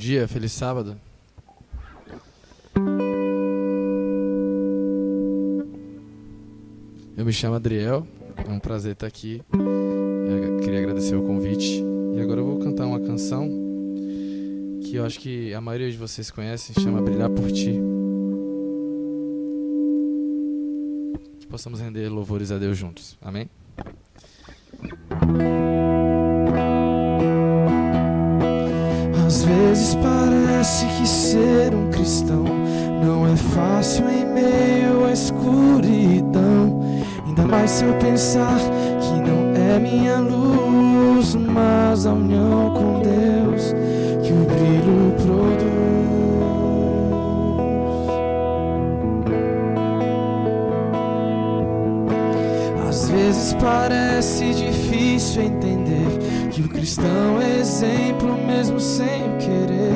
dia, feliz sábado. Eu me chamo Adriel, é um prazer estar aqui. Eu queria agradecer o convite. E agora eu vou cantar uma canção que eu acho que a maioria de vocês conhecem, chama Brilhar por Ti. Que possamos render louvores a Deus juntos. Amém? Às vezes parece que ser um cristão não é fácil em meio à escuridão. Ainda mais se eu pensar que não é minha luz, mas a união com Deus que o brilho produz. Às vezes parece difícil entender que o cristão é exemplo mesmo sem o querer.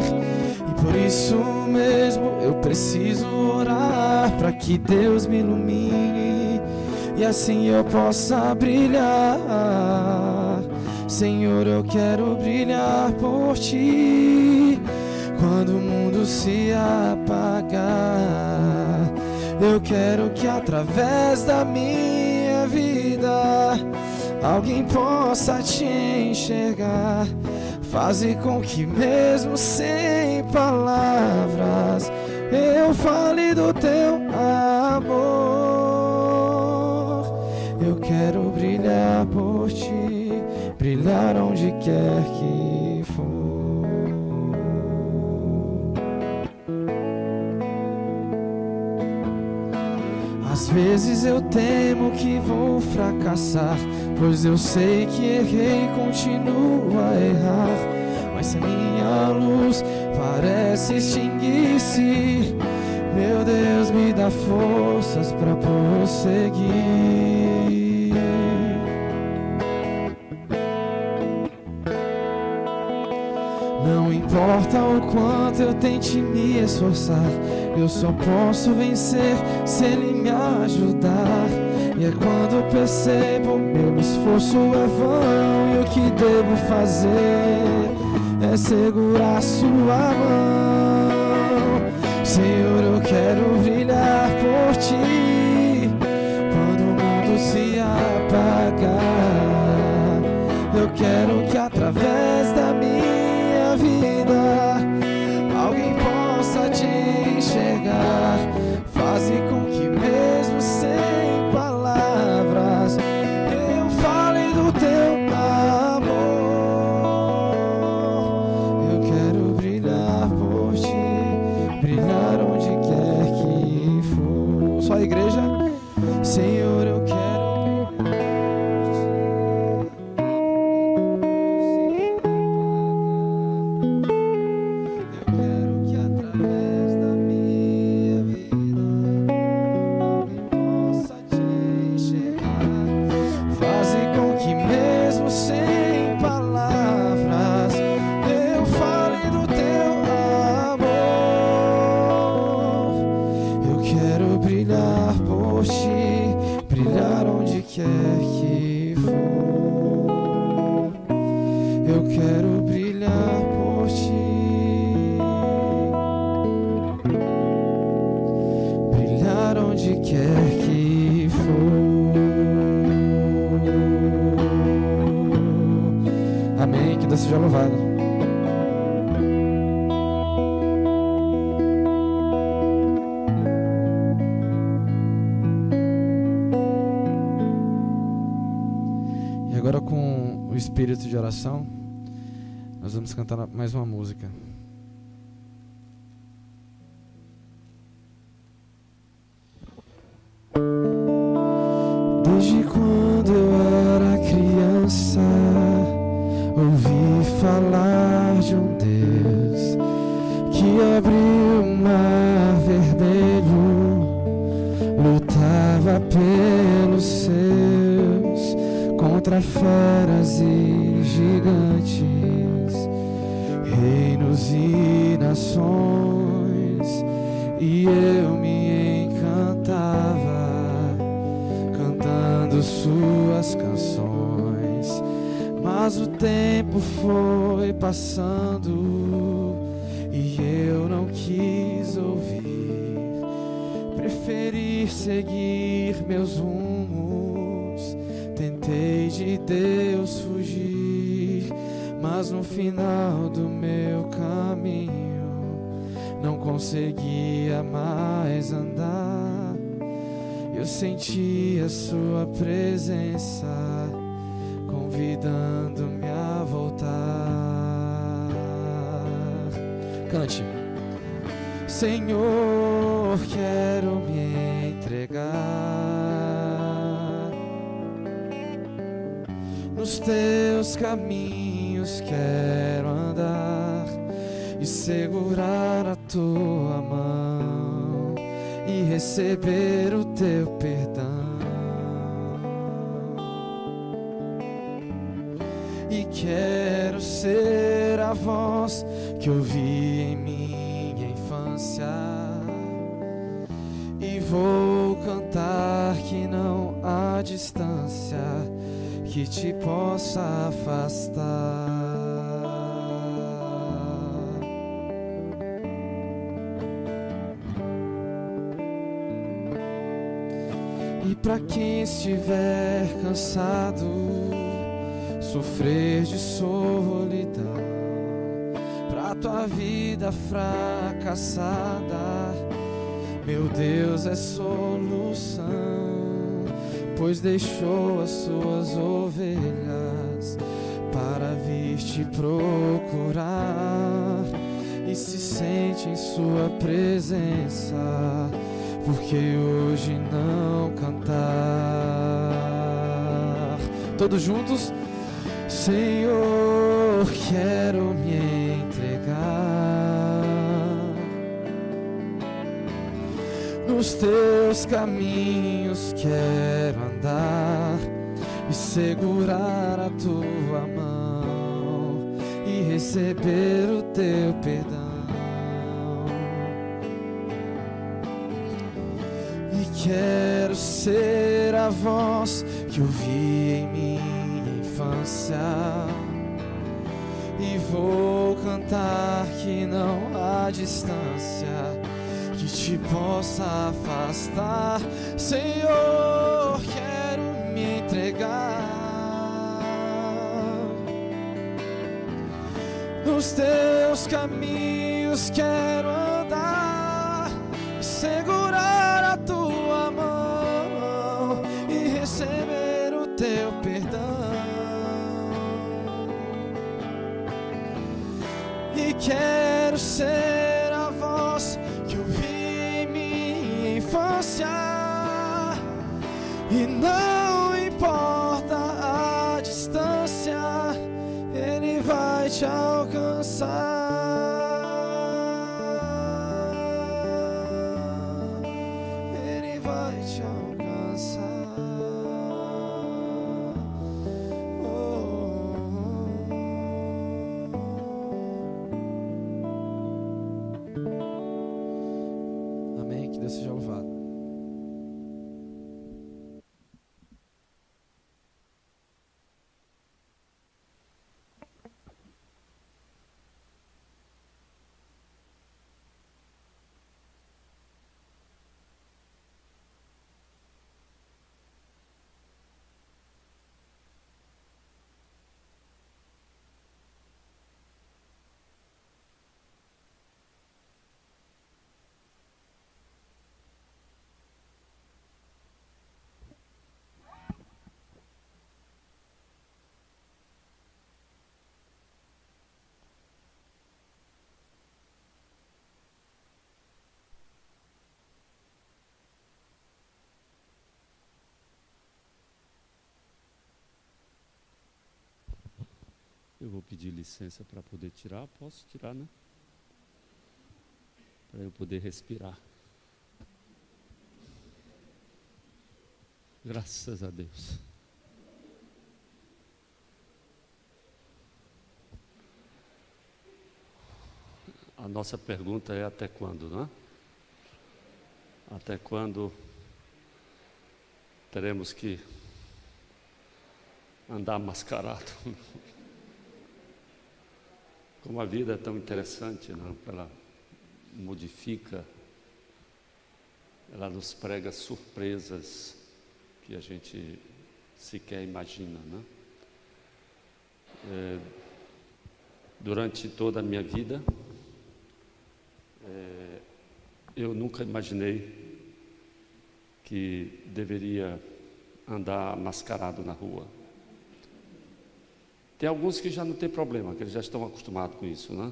E por isso mesmo eu preciso orar para que Deus me ilumine e assim eu possa brilhar. Senhor, eu quero brilhar por Ti quando o mundo se apagar. Eu quero que através da minha vida alguém possa Te enxergar. Faze com que mesmo sem palavras eu fale do Teu amor. Eu quero brilhar por Ti, brilhar onde quer que for. Às vezes eu temo que vou fracassar, pois eu sei que errei e continuo a errar. Mas se a minha luz parece extinguir-se, meu Deus, me dá forças para prosseguir. Não importa o quanto eu tente me esforçar, eu só posso vencer se Ele me ajudar. E é quando percebo meu esforço é vão, e o que devo fazer é segurar Sua mão. Senhor, eu quero brilhar por Ti quando o mundo se apagar. Eu quero que através da minha vida alguém possa Te enxergar. Faze com que mesmo sem palavras eu fale do Teu amor. Eu quero brilhar por Ti, brilhar onde quer que for. Só a igreja. Senhor, eu quero seja louvado. E agora, com o espírito de oração, nós vamos cantar mais uma música. Desde quando eu era criança, ouvi falar de um Deus que abriu o mar vermelho, lutava pelos seus contra feras e gigantes, reinos e nações, e eu me encantava cantando suas canções. Mas o tempo foi passando e eu não quis ouvir. Preferi seguir meus rumos, tentei de Deus fugir, mas no final do meu caminho não conseguia mais andar. Eu senti a sua presença convidando-me a voltar. Cante. Senhor, quero me entregar nos teus caminhos, quero andar e segurar a tua mão e receber o teu perdão. E quero ser a voz que ouvi em minha infância, e vou cantar que não há distância que te possa afastar. E para quem estiver cansado, sofrer de solidão, pra tua vida fracassada, meu Deus é solução, pois deixou as suas ovelhas para vir te procurar, e se sente em sua presença, porque hoje não cantar. Todos juntos. Senhor, quero me entregar nos teus caminhos, quero andar e segurar a tua mão e receber o teu perdão. E quero ser a voz que ouvi em minha infância, e vou cantar que não há distância que te possa afastar. Senhor, quero me entregar nos teus caminhos, quero andar e segurar a tua mão e receber o teu perdão. E quero ser a voz que ouvi em minha infância, e não importa a distância, Ele vai te alcançar. Ele vai te alcançar. Amém, que Deus seja louvado. Eu vou pedir licença para poder tirar. Posso tirar, né? Para eu poder respirar. Graças a Deus. A nossa pergunta é: até quando, né? Até quando teremos que andar mascarado? Como a vida é tão interessante, né? Ela modifica, ela nos prega surpresas que a gente sequer imagina, né? Durante toda a minha vida, eu nunca imaginei que deveria andar mascarado na rua. Tem alguns que já não tem problema, que eles já estão acostumados com isso, né?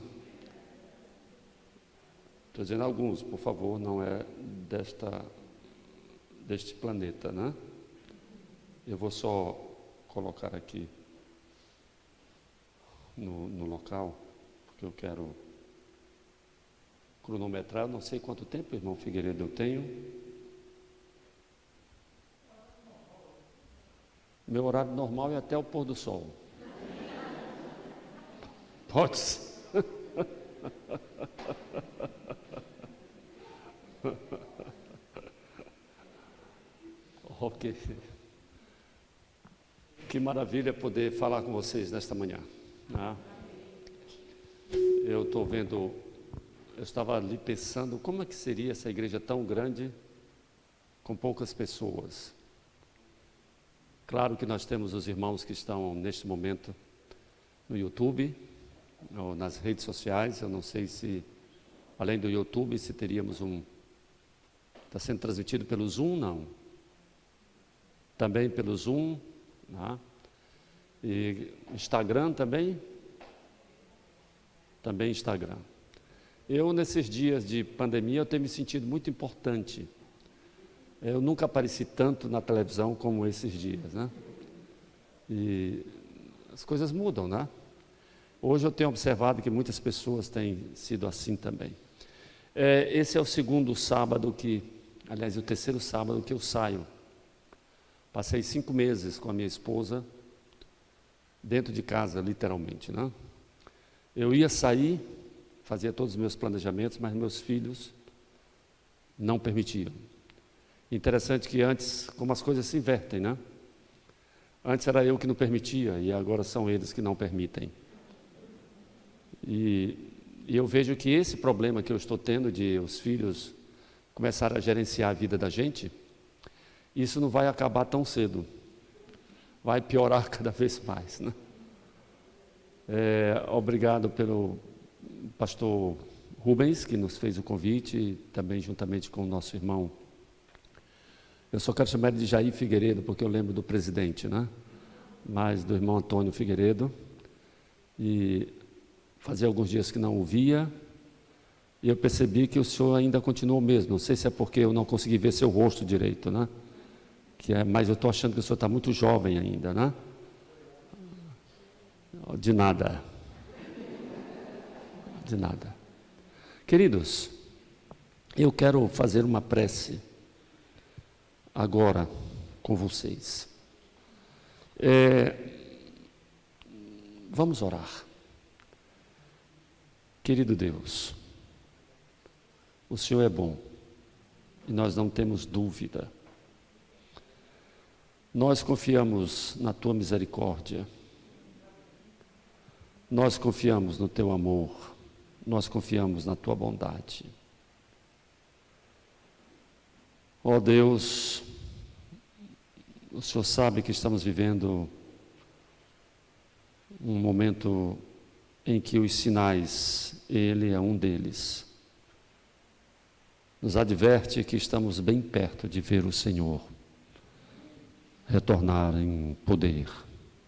Estou dizendo alguns, por favor, não é deste planeta, né? Eu vou só colocar aqui no local, porque eu quero cronometrar. Eu não sei quanto tempo, irmão Figueiredo, eu tenho. Meu horário normal é até o pôr do sol. Pode ser. Ok. Que maravilha poder falar com vocês nesta manhã, né? Eu estou vendo, eu estava ali pensando como é que seria essa igreja tão grande com poucas pessoas. Claro que nós temos os irmãos que estão neste momento no YouTube, ou nas redes sociais. Eu não sei se, além do YouTube, se teríamos está sendo transmitido pelo Zoom, não? Também pelo Zoom, né? E Instagram também? Também Instagram. Eu, nesses dias de pandemia, eu tenho me sentido muito importante. Eu nunca apareci tanto na televisão como esses dias, né? E as coisas mudam, né? Hoje eu tenho observado que muitas pessoas têm sido assim também. Esse é o segundo sábado aliás, o terceiro sábado que eu saio. Passei 5 meses com a minha esposa, dentro de casa, literalmente, né? Eu ia sair, fazia todos os meus planejamentos, mas meus filhos não permitiam. Interessante que antes, como as coisas se invertem, né? Antes era eu que não permitia e agora são eles que não permitem. E eu vejo que esse problema que eu estou tendo de os filhos começarem a gerenciar a vida da gente, isso não vai acabar tão cedo. Vai piorar cada vez mais, né? Obrigado pelo pastor Rubens, que nos fez o convite, também juntamente com o nosso irmão. Eu só quero chamar ele de Jair Figueiredo, porque eu lembro do presidente, né? Mas do irmão Antônio Figueiredo. E fazia alguns dias que não o via, e eu percebi que o senhor ainda continua o mesmo. Não sei se é porque eu não consegui ver seu rosto direito, né? Mas eu estou achando que o senhor está muito jovem ainda, né? De nada. De nada. Queridos, eu quero fazer uma prece agora com vocês. Vamos orar. Querido Deus, o Senhor é bom e nós não temos dúvida. Nós confiamos na Tua misericórdia, nós confiamos no Teu amor, nós confiamos na Tua bondade. Ó Deus, o Senhor sabe que estamos vivendo um momento em que os sinais, Ele é um deles, nos adverte que estamos bem perto de ver o Senhor retornar em poder,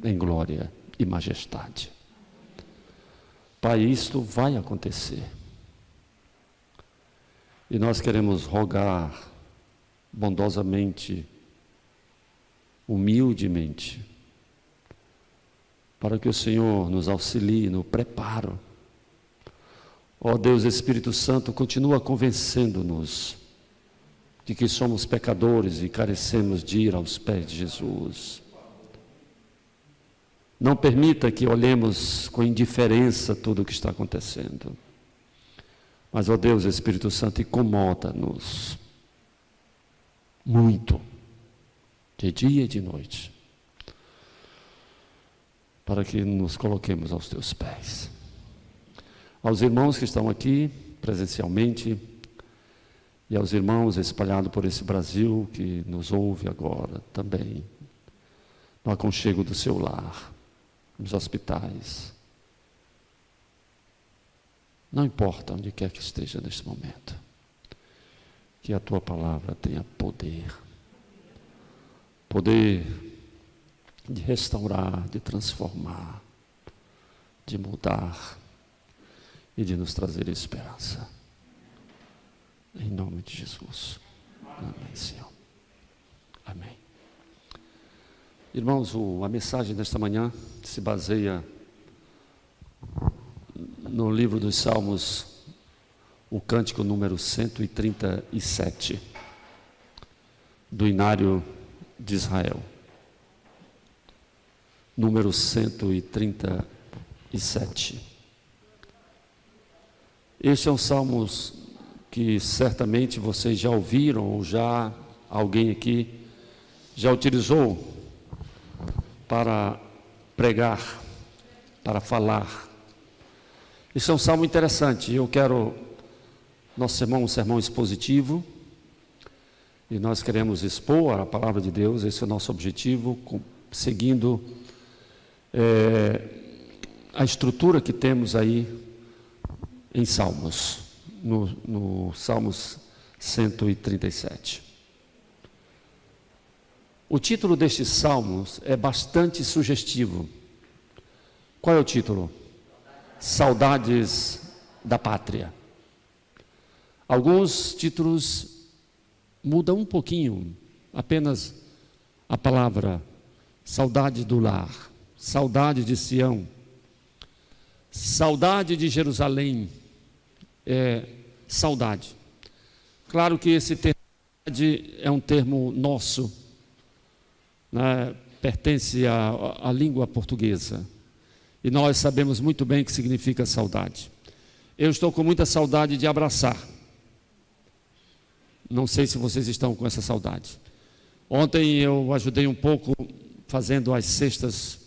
em glória e majestade. Pai, isto vai acontecer. E nós queremos rogar bondosamente, humildemente, para que o Senhor nos auxilie no preparo. Ó Deus, Espírito Santo, continua convencendo-nos de que somos pecadores e carecemos de ir aos pés de Jesus. Não permita que olhemos com indiferença tudo o que está acontecendo. Mas, ó Deus, Espírito Santo, incomoda-nos muito, de dia e de noite, para que nos coloquemos aos teus pés. Aos irmãos que estão aqui presencialmente e aos irmãos espalhados por esse Brasil que nos ouve agora também, no aconchego do seu lar, nos hospitais. Não importa onde quer que esteja neste momento, que a tua palavra tenha poder de restaurar, de transformar, de mudar e de nos trazer esperança. Em nome de Jesus. Amém, Senhor. Amém. Irmãos, a mensagem desta manhã se baseia no livro dos Salmos, o cântico número 137, do Inário de Israel. Número 137. Este é um salmo que certamente vocês já ouviram, ou já alguém aqui já utilizou para pregar, para falar. Esse é um salmo interessante. Eu quero, nosso sermão é um sermão expositivo, e nós queremos expor a palavra de Deus. Esse é o nosso objetivo, seguindo a estrutura que temos aí em Salmos, no Salmos 137. O título destes Salmos é bastante sugestivo. Qual é o título? Saudades da Pátria. Alguns títulos mudam um pouquinho, apenas a palavra saudade do lar, saudade de Sião, saudade de Jerusalém, saudade. Claro que esse termo é um termo nosso, né, pertence à língua portuguesa, e nós sabemos muito bem o que significa saudade. Eu estou com muita saudade de abraçar. Não sei se vocês estão com essa saudade. Ontem eu ajudei um pouco fazendo as cestas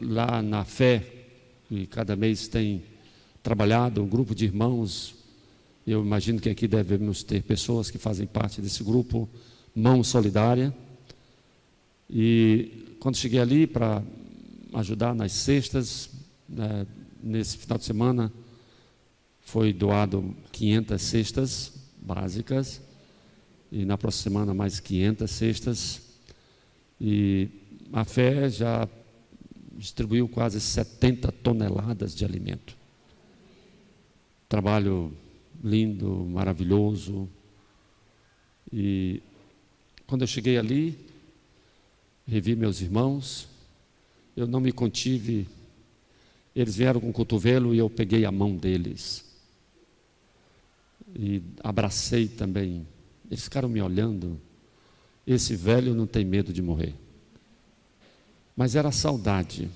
lá na Fé, e cada mês tem trabalhado um grupo de irmãos. Eu imagino que aqui devemos ter pessoas que fazem parte desse grupo Mão Solidária. E quando cheguei ali para ajudar nas cestas, nesse final de semana foi doado 500 cestas básicas, e na próxima semana mais 500 cestas, e a Fé já distribuiu quase 70 toneladas de alimento. Trabalho lindo, maravilhoso. E quando eu cheguei ali, revi meus irmãos, eu não me contive, eles vieram com o cotovelo e eu peguei a mão deles e abracei também. Eles ficaram me olhando. Esse velho não tem medo de morrer. Mas era saudade.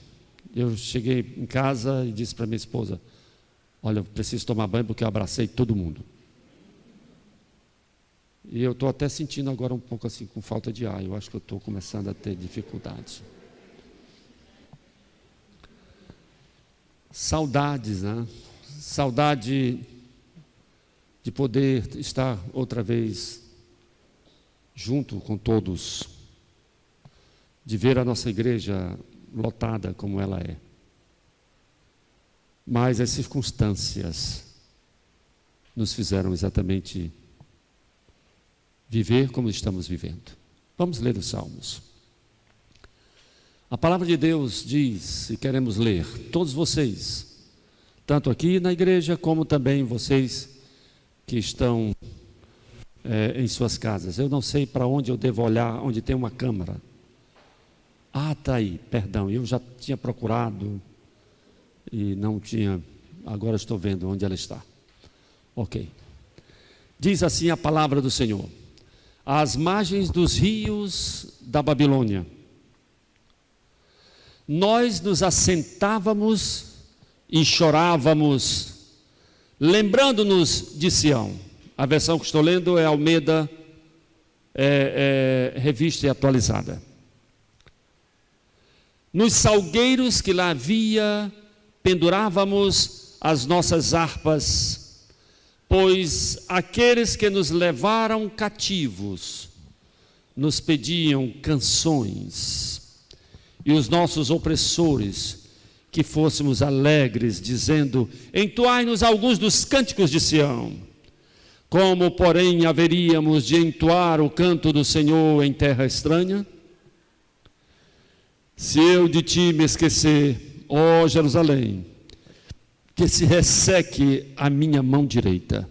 Eu cheguei em casa e disse para minha esposa: olha, eu preciso tomar banho porque eu abracei todo mundo. E eu estou até sentindo agora um pouco assim com falta de ar. Eu acho que eu estou começando a ter dificuldades. Saudades, né? Saudade de poder estar outra vez junto com todos, de ver a nossa igreja lotada como ela é. Mas as circunstâncias nos fizeram exatamente viver como estamos vivendo. Vamos ler os Salmos. A palavra de Deus diz, e queremos ler, todos vocês, tanto aqui na igreja, como também vocês que estão em suas casas. Eu não sei para onde eu devo olhar, onde tem uma câmera. Ah, está aí, perdão, eu já tinha procurado e não tinha, agora estou vendo onde ela está. Ok. Diz assim a palavra do Senhor: às margens dos rios da Babilônia, nós nos assentávamos e chorávamos, lembrando-nos de Sião. A versão que estou lendo é Almeida, revista e atualizada. Nos salgueiros que lá havia pendurávamos as nossas harpas, pois aqueles que nos levaram cativos nos pediam canções, e os nossos opressores que fôssemos alegres, dizendo: entoai-nos alguns dos cânticos de Sião. Como, porém, haveríamos de entoar o canto do Senhor em terra estranha? Se eu de ti me esquecer, ó Jerusalém, que se resseque a minha mão direita,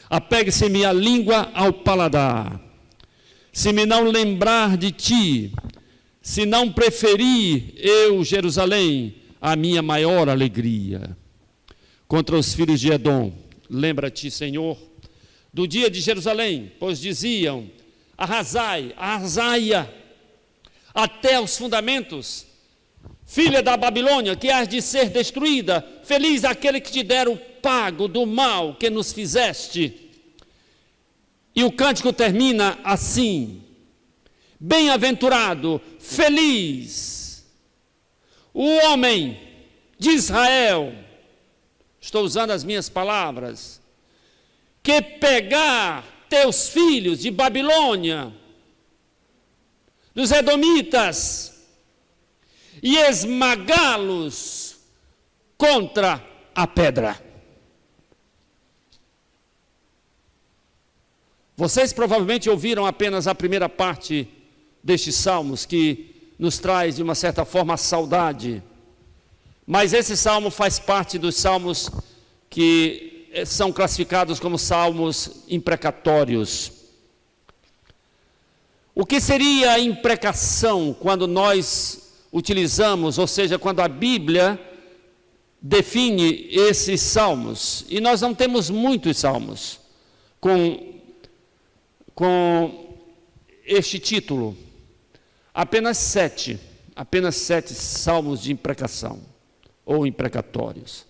apegue-se-me a língua ao paladar, se me não lembrar de ti, se não preferir eu, Jerusalém, a minha maior alegria. Contra os filhos de Edom, lembra-te, Senhor, do dia de Jerusalém, pois diziam: arrasai, arrasai-a até os fundamentos, filha da Babilônia, que hás de ser destruída, feliz aquele que te der o pago do mal que nos fizeste. E o cântico termina assim: bem-aventurado, feliz o homem de Israel, estou usando as minhas palavras, que pegar teus filhos de Babilônia, dos edomitas, e esmagá-los contra a pedra. Vocês provavelmente ouviram apenas a primeira parte destes salmos, que nos traz de uma certa forma a saudade, mas esse salmo faz parte dos salmos que são classificados como salmos imprecatórios. O que seria a imprecação quando nós utilizamos, ou seja, quando a Bíblia define esses salmos? E nós não temos muitos salmos com este título. Apenas sete salmos de imprecação ou imprecatórios.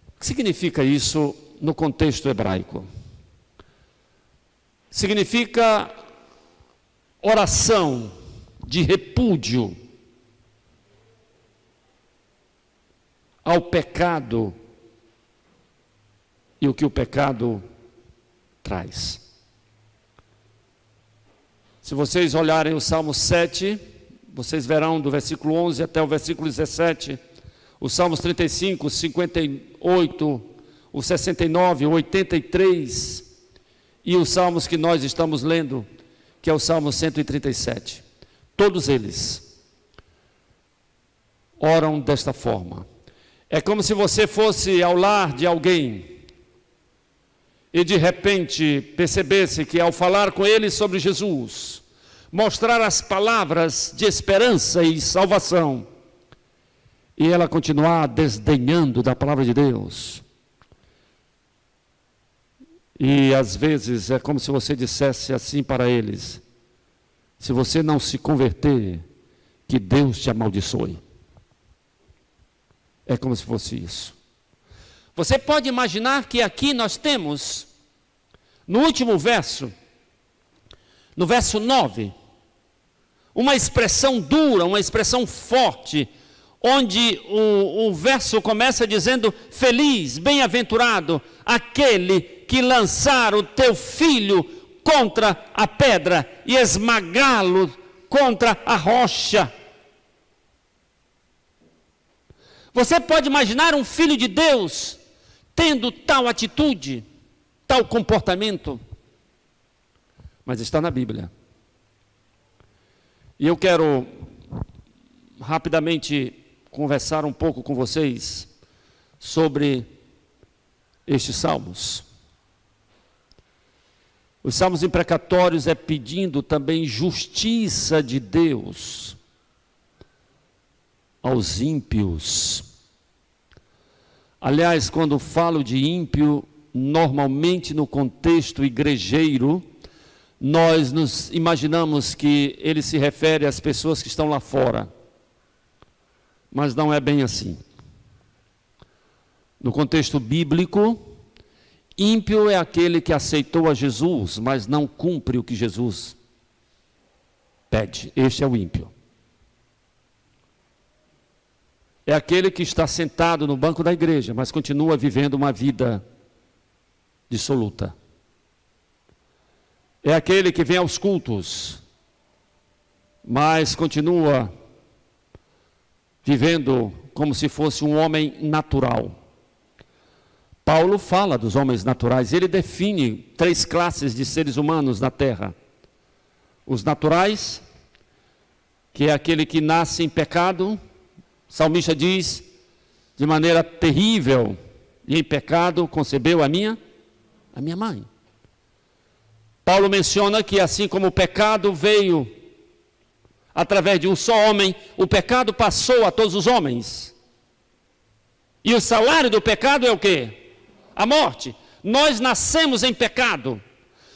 O que significa isso no contexto hebraico? Significa oração de repúdio ao pecado e o que o pecado traz. Se vocês olharem o Salmo 7, vocês verão do versículo 11 até o versículo 17, os Salmos 35, 58, o 69, o 83 e os Salmos que nós estamos lendo, que é o Salmo 137. Todos eles oram desta forma. É como se você fosse ao lar de alguém e de repente percebesse que ao falar com ele sobre Jesus, mostrar as palavras de esperança e salvação, e ela continuar desdenhando da palavra de Deus. E às vezes é como se você dissesse assim para eles: se você não se converter, que Deus te amaldiçoe. É como se fosse isso. Você pode imaginar que aqui nós temos, no último verso, no verso 9, uma expressão dura, uma expressão forte, onde o verso começa dizendo: feliz, bem-aventurado, aquele que lançar o teu filho contra a pedra e esmagá-lo contra a rocha. Você pode imaginar um filho de Deus tendo tal atitude, tal comportamento? Mas está na Bíblia. E eu quero rapidamente conversar um pouco com vocês sobre estes salmos. Os salmos imprecatórios é pedindo também justiça de Deus aos ímpios. Aliás, quando falo de ímpio, normalmente no contexto igrejeiro, nós nos imaginamos que ele se refere às pessoas que estão lá fora. Mas não é bem assim. No contexto bíblico, ímpio é aquele que aceitou a Jesus, mas não cumpre o que Jesus pede. Este é o ímpio. é aquele que está sentado no banco da igreja, mas continua vivendo uma vida dissoluta. É aquele que vem aos cultos, mas continua vivendo como se fosse um homem natural. Paulo fala dos homens naturais, ele define 3 classes de seres humanos na terra. Os naturais, que é aquele que nasce em pecado, o salmista diz, de maneira terrível, e em pecado concebeu a minha mãe. Paulo menciona que assim como o pecado veio através de um só homem, o pecado passou a todos os homens. E o salário do pecado é o quê? A morte. Nós nascemos em pecado,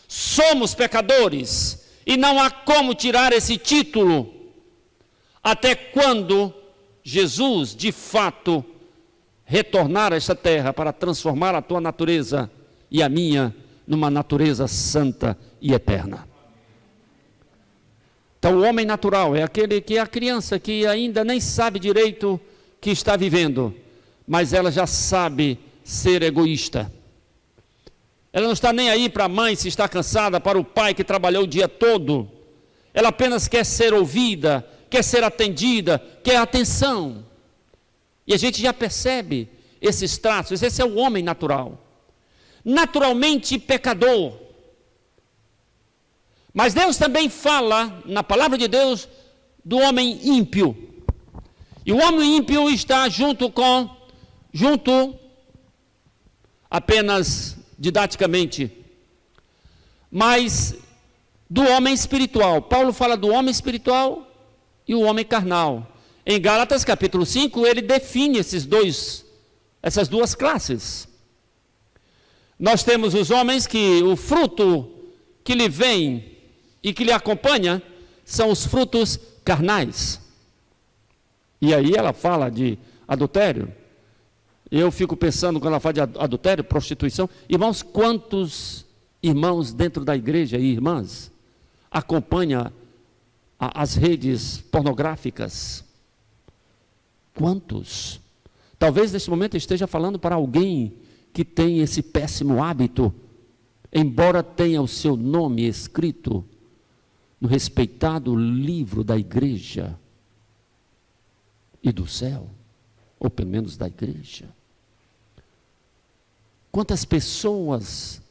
somos pecadores, e não há como tirar esse título até quando Jesus, de fato, retornar a esta terra para transformar a tua natureza e a minha numa natureza santa e eterna. Então, o homem natural é aquele que é a criança que ainda nem sabe direito que está vivendo, mas ela já sabe ser egoísta. Ela não está nem aí para a mãe se está cansada, para o pai que trabalhou o dia todo. Ela apenas quer ser ouvida, quer ser atendida, quer atenção. E a gente já percebe esses traços. Esse é o homem natural. Naturalmente pecador. Mas Deus também fala, na palavra de Deus, do homem ímpio. E o homem ímpio está junto apenas didaticamente, mas do homem espiritual. Paulo fala do homem espiritual e o homem carnal. Em Gálatas capítulo 5, ele define essas duas classes. Nós temos os homens que o fruto que lhe vem e que lhe acompanha são os frutos carnais. E aí ela fala de adultério. Eu fico pensando quando ela fala de adultério, prostituição. Irmãos, quantos irmãos dentro da igreja e irmãs acompanham as redes pornográficas? Quantos? Talvez nesse momento esteja falando para alguém que tem esse péssimo hábito, embora tenha o seu nome escrito no respeitado livro da igreja e do céu, ou pelo menos da igreja. Quantas pessoas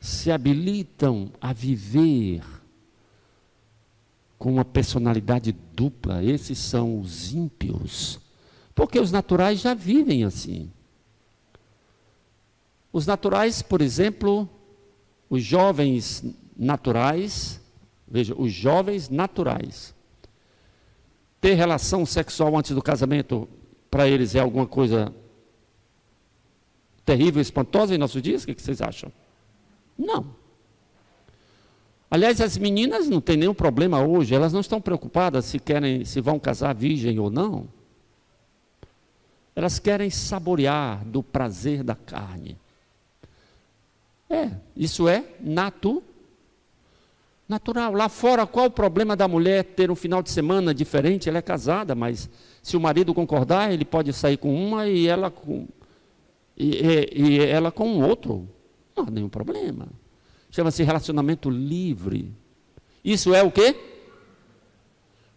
se habilitam a viver com uma personalidade dupla? Esses são os ímpios, porque os naturais já vivem assim. Os naturais, por exemplo, os jovens naturais, veja, os jovens naturais, ter relação sexual antes do casamento, para eles é alguma coisa terrível, espantosa em nossos dias? O que vocês acham? Não. Aliás, as meninas não têm nenhum problema hoje, elas não estão preocupadas se vão casar virgem ou não. Elas querem saborear do prazer da carne. Isso é natural. Lá fora, qual o problema da mulher ter um final de semana diferente? Ela é casada, mas se o marido concordar, ele pode sair com uma e ela com outro. Não há nenhum problema. Chama-se relacionamento livre. Isso é o quê?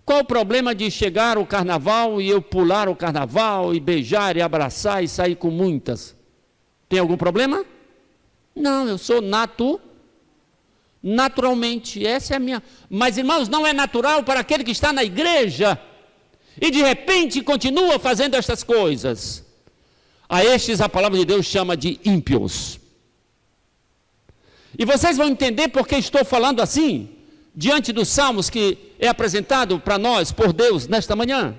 Qual o problema de chegar o carnaval e eu pular o carnaval e beijar e abraçar e sair com muitas? Tem algum problema? Não, eu sou naturalmente, essa é a minha. Mas, irmãos, não é natural para aquele que está na igreja e de repente continua fazendo estas coisas. A estes a palavra de Deus chama de ímpios. E vocês vão entender por que estou falando assim, diante dos salmos que é apresentado para nós por Deus nesta manhã.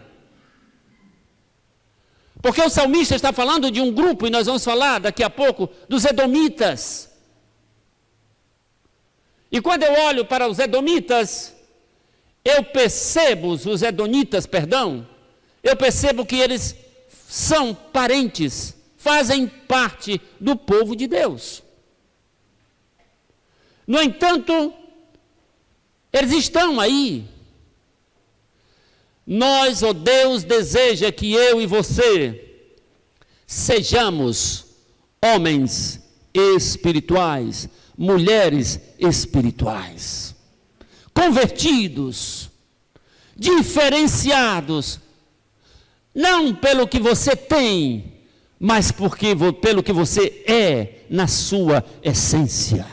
Porque o salmista está falando de um grupo, e nós vamos falar daqui a pouco, dos edomitas. E quando eu olho para os edomitas, eu percebo que eles são parentes, fazem parte do povo de Deus. No entanto, eles estão aí, Deus deseja que eu e você sejamos homens espirituais, mulheres espirituais, convertidos, diferenciados, não pelo que você tem, mas pelo que você é na sua essência.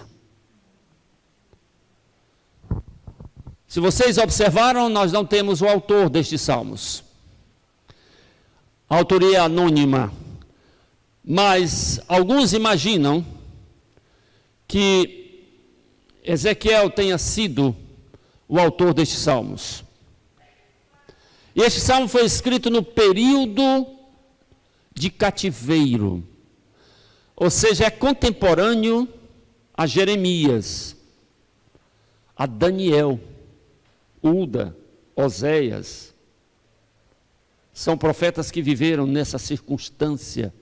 Se vocês observaram, nós não temos o autor destes salmos. A autoria é anônima, mas alguns imaginam que Ezequiel tenha sido o autor destes salmos. E este salmo foi escrito no período de cativeiro, ou seja, é contemporâneo a Jeremias, a Daniel, Uda, Oséias. São profetas que viveram nessa circunstância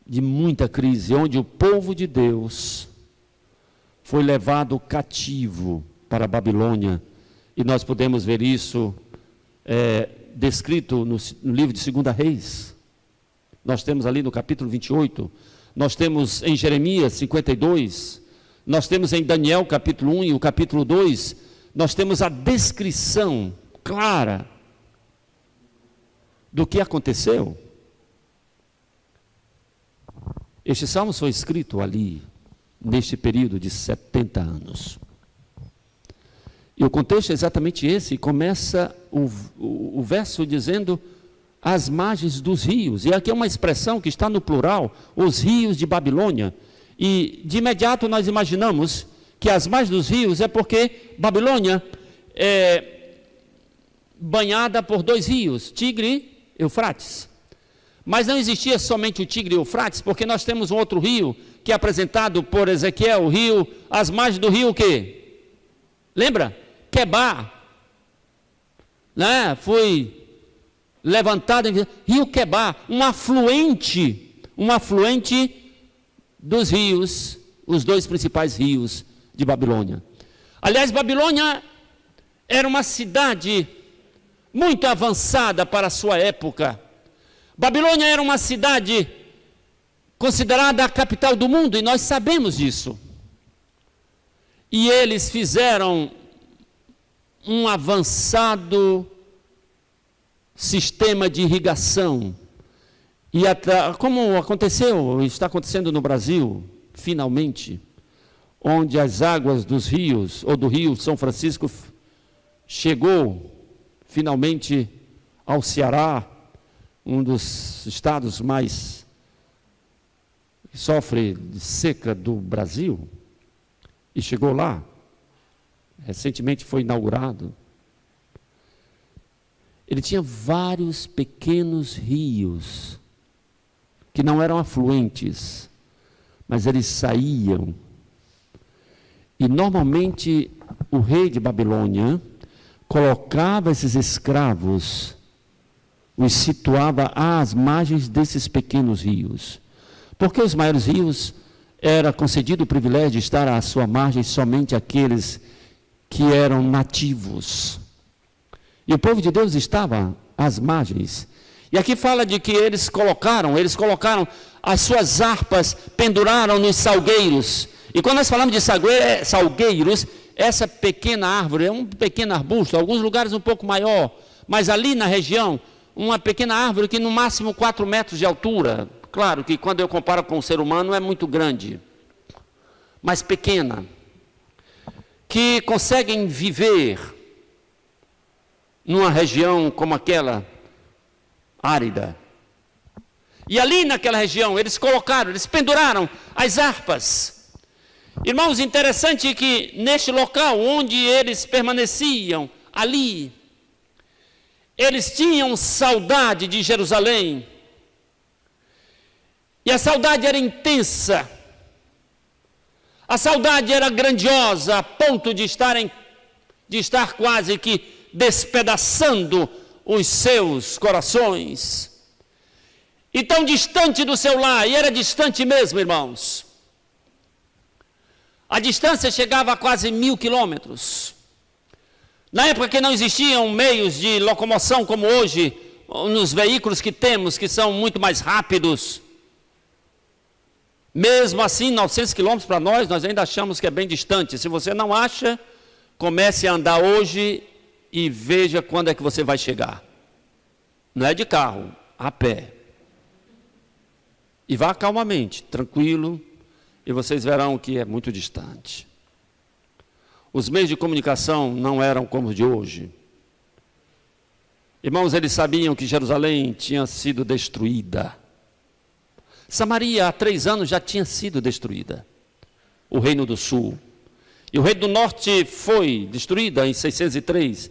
de muita crise, onde o povo de Deus foi levado cativo para a Babilônia, e nós podemos ver isso descrito no livro de 2 Reis. Nós temos ali no capítulo 28, nós temos em Jeremias 52, nós temos em Daniel capítulo 1 e o capítulo 2, nós temos a descrição clara do que aconteceu. Este salmo foi escrito ali, neste período de 70 anos. E o contexto é exatamente esse, e começa o verso dizendo as margens dos rios, e aqui é uma expressão que está no plural, os rios de Babilônia, e de imediato nós imaginamos que as margens dos rios é porque Babilônia é banhada por 2 rios, Tigre e Eufrates. Mas não existia somente o Tigre e o Eufrates, porque nós temos um outro rio, que é apresentado por Ezequiel, o rio, as margens do rio o quê? Lembra? Quebar, né? Foi levantado, rio Quebar, um afluente dos rios, os 2 principais rios de Babilônia. Aliás, Babilônia era uma cidade muito avançada para a sua época. Babilônia era uma cidade considerada a capital do mundo, e nós sabemos disso. E eles fizeram um avançado sistema de irrigação. E como aconteceu, está acontecendo no Brasil, finalmente, onde as águas dos rios, ou do rio São Francisco, chegou finalmente ao Ceará, um dos estados mais que sofre de seca do Brasil, e chegou lá. Recentemente foi inaugurado. Ele tinha vários pequenos rios, que não eram afluentes, mas eles saíam. E normalmente o rei de Babilônia colocava esses escravos, os situava às margens desses pequenos rios. Porque os maiores rios era concedido o privilégio de estar à sua margem somente aqueles que eram nativos. E o povo de Deus estava às margens. E aqui fala de que eles colocaram as suas harpas, penduraram nos salgueiros. E quando nós falamos de salgueiros, essa pequena árvore é um pequeno arbusto, alguns lugares um pouco maior, mas ali na região, uma pequena árvore que no máximo 4 metros de altura. Claro que quando eu comparo com o ser humano é muito grande, mas pequena, que conseguem viver numa região como aquela, árida. E ali naquela região eles penduraram as harpas. Irmãos, interessante que neste local onde eles permaneciam, ali, eles tinham saudade de Jerusalém. E a saudade era intensa. A saudade era grandiosa, a ponto de estar quase que despedaçando os seus corações. E tão distante do seu lar, e era distante mesmo, irmãos. A distância chegava a quase 1000 quilômetros. Na época que não existiam meios de locomoção como hoje, nos veículos que temos, que são muito mais rápidos. Mesmo assim, 900 quilômetros para nós ainda achamos que é bem distante. Se você não acha, comece a andar hoje e veja quando é que você vai chegar. Não é de carro, a pé. E vá calmamente, tranquilo, e vocês verão que é muito distante. Os meios de comunicação não eram como os de hoje. Irmãos, eles sabiam que Jerusalém tinha sido destruída. Samaria, há 3 anos, já tinha sido destruída. O reino do sul. E o reino do norte foi destruída em 603.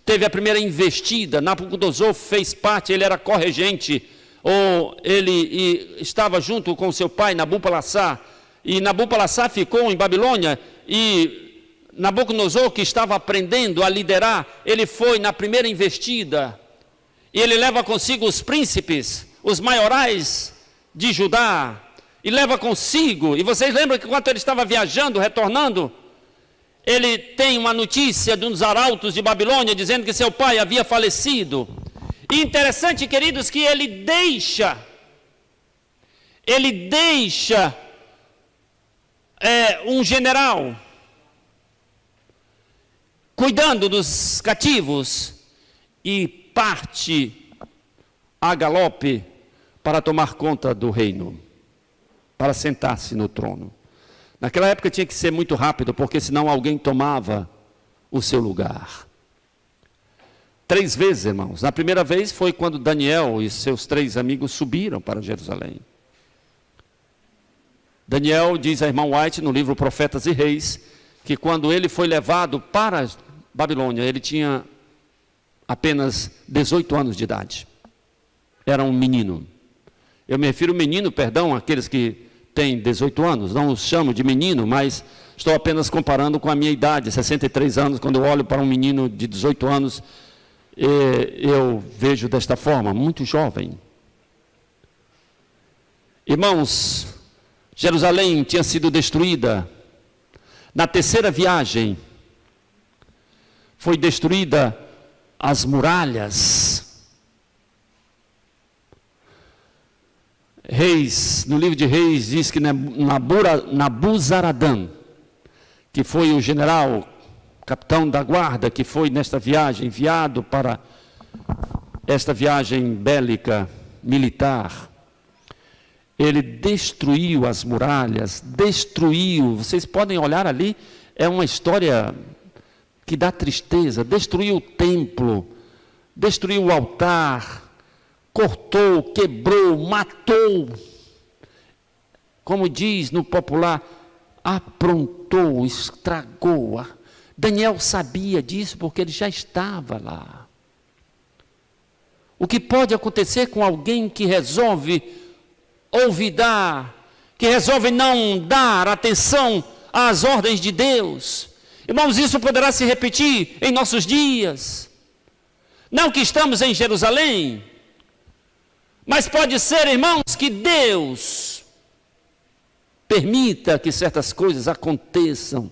Teve a primeira investida. Nabucodonosor fez parte, ele era corregente. Ou ele estava junto com seu pai, Nabopolassar. E Nabopolassar ficou em Babilônia. E Nabucodonosor, que estava aprendendo a liderar, ele foi na primeira investida. E ele leva consigo os príncipes, os maiorais de Judá, e leva consigo, e vocês lembram que enquanto ele estava viajando, retornando, ele tem uma notícia de um dos arautos de Babilônia, dizendo que seu pai havia falecido. E interessante, queridos, que ele deixa um general cuidando dos cativos e parte a galope para tomar conta do reino, para sentar-se no trono. Naquela época tinha que ser muito rápido, porque senão alguém tomava o seu lugar. 3 vezes, irmãos. Na primeira vez foi quando Daniel e seus 3 amigos subiram para Jerusalém. Daniel diz a irmã White no livro Profetas e Reis, que quando ele foi levado para Babilônia, ele tinha apenas 18 anos de idade. Era um menino. Eu me refiro menino, perdão, àqueles que têm 18 anos, não os chamo de menino, mas estou apenas comparando com a minha idade, 63 anos, quando eu olho para um menino de 18 anos, eu vejo desta forma, muito jovem. Irmãos, Jerusalém tinha sido destruída. Na terceira viagem, foi destruída as muralhas. Reis, no livro de Reis, diz que Nabuzaradã, que foi o general, capitão da guarda, que foi nesta viagem, enviado para esta viagem bélica, militar, ele destruiu as muralhas, vocês podem olhar ali, é uma história que dá tristeza, destruiu o templo, destruiu o altar, cortou, quebrou, matou, como diz no popular, aprontou, estragou. Daniel sabia disso porque ele já estava lá. O que pode acontecer com alguém que resolve olvidar, que resolve não dar atenção às ordens de Deus? Irmãos, isso poderá se repetir em nossos dias. Não que estamos em Jerusalém, mas pode ser, irmãos, que Deus permita que certas coisas aconteçam,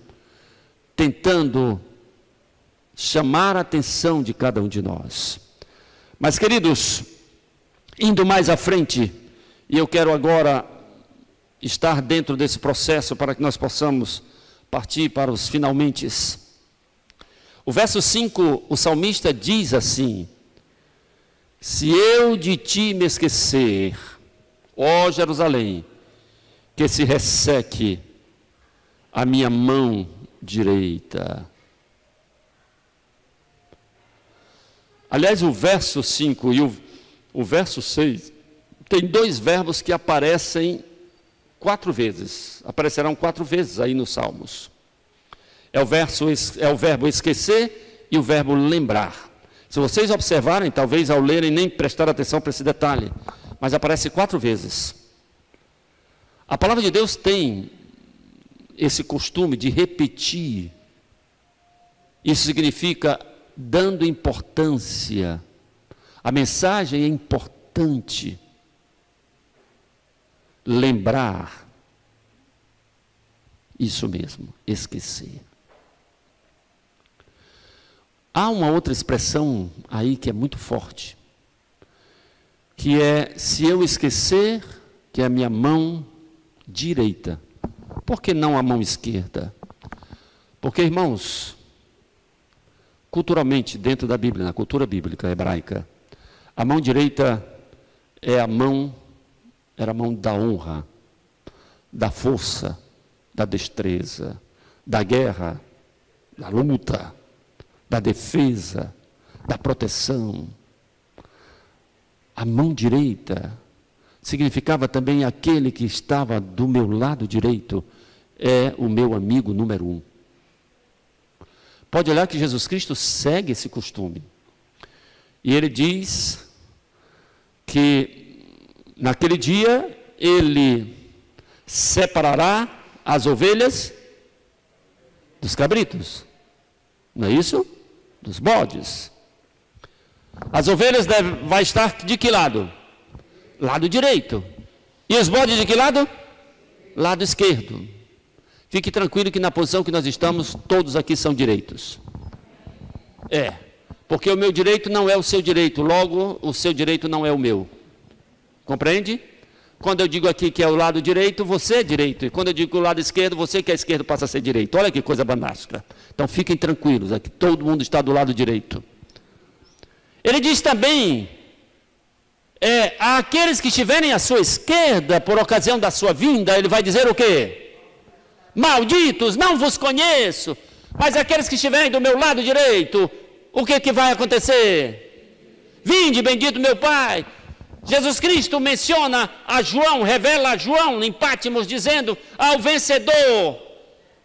tentando chamar a atenção de cada um de nós. Mas, queridos, indo mais à frente, e eu quero agora estar dentro desse processo para que nós possamos partir para os finalmentes. O verso 5, o salmista diz assim: se eu de ti me esquecer, ó Jerusalém, que se resseque a minha mão direita. Aliás, o verso 5 e o verso 6 tem 2 verbos que aparecem 4 vezes. Aparecerão 4 vezes aí nos Salmos. É o verbo esquecer e o verbo lembrar. Se vocês observarem, talvez ao lerem nem prestar atenção para esse detalhe, mas aparece 4 vezes. A palavra de Deus tem esse costume de repetir. Isso significa dando importância. A mensagem é importante. Lembrar. Isso mesmo, esquecer. Há uma outra expressão aí que é muito forte, que é: se eu esquecer que é a minha mão direita, por que não a mão esquerda? Porque, irmãos, culturalmente, dentro da Bíblia, na cultura bíblica hebraica, a mão direita era a mão da honra, da força, da destreza, da guerra, da luta, da defesa, da proteção. A mão direita significava também: aquele que estava do meu lado direito é o meu amigo número 1. Pode olhar que Jesus Cristo segue esse costume. E ele diz que naquele dia ele separará as ovelhas dos cabritos. Não é isso? Dos bodes. As ovelhas vai estar de que lado? Lado direito. E os bodes de que lado? Lado esquerdo. Fique tranquilo que na posição que nós estamos, todos aqui são direitos. Porque o meu direito não é o seu direito, logo o seu direito não é o meu. Compreende? Quando eu digo aqui que é o lado direito, você é direito. E quando eu digo que o lado esquerdo, você que é esquerdo passa a ser direito. Olha que coisa fantástica. Então fiquem tranquilos, aqui todo mundo está do lado direito. Ele diz também: àqueles que estiverem à sua esquerda, por ocasião da sua vinda, ele vai dizer o quê? Malditos, não vos conheço. Mas aqueles que estiverem do meu lado direito, o que vai acontecer? Vinde, bendito meu Pai. Jesus Cristo menciona a João, revela a João em Pátimos, dizendo: ao vencedor,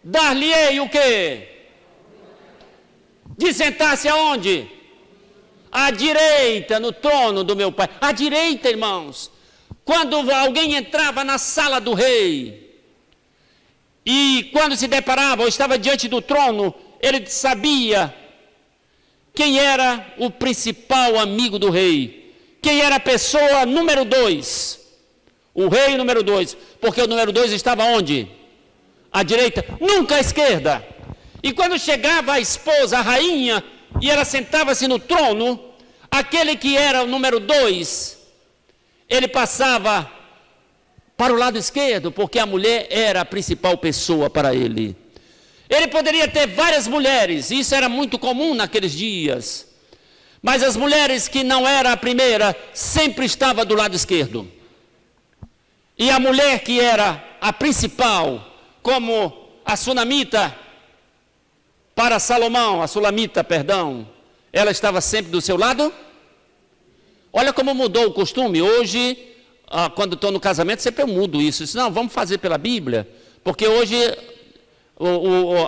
dar-lhe-ei o quê? De sentar-se aonde? À direita, no trono do meu Pai. À direita, irmãos. Quando alguém entrava na sala do rei, e quando se deparava ou estava diante do trono, ele sabia quem era o principal amigo do rei, quem era a pessoa número 2, o rei número 2, porque o número 2 estava onde? À direita, nunca à esquerda. E quando chegava a esposa, a rainha, e ela sentava-se no trono, aquele que era o número 2, ele passava para o lado esquerdo, porque a mulher era a principal pessoa para ele. Ele poderia ter várias mulheres, isso era muito comum naqueles dias, mas as mulheres que não era a primeira, sempre estava do lado esquerdo. E a mulher que era a principal, como a sunamita, para Salomão, a sulamita, perdão, ela estava sempre do seu lado. Olha como mudou o costume. Hoje, quando estou no casamento, sempre eu mudo isso. Não, vamos fazer pela Bíblia, porque hoje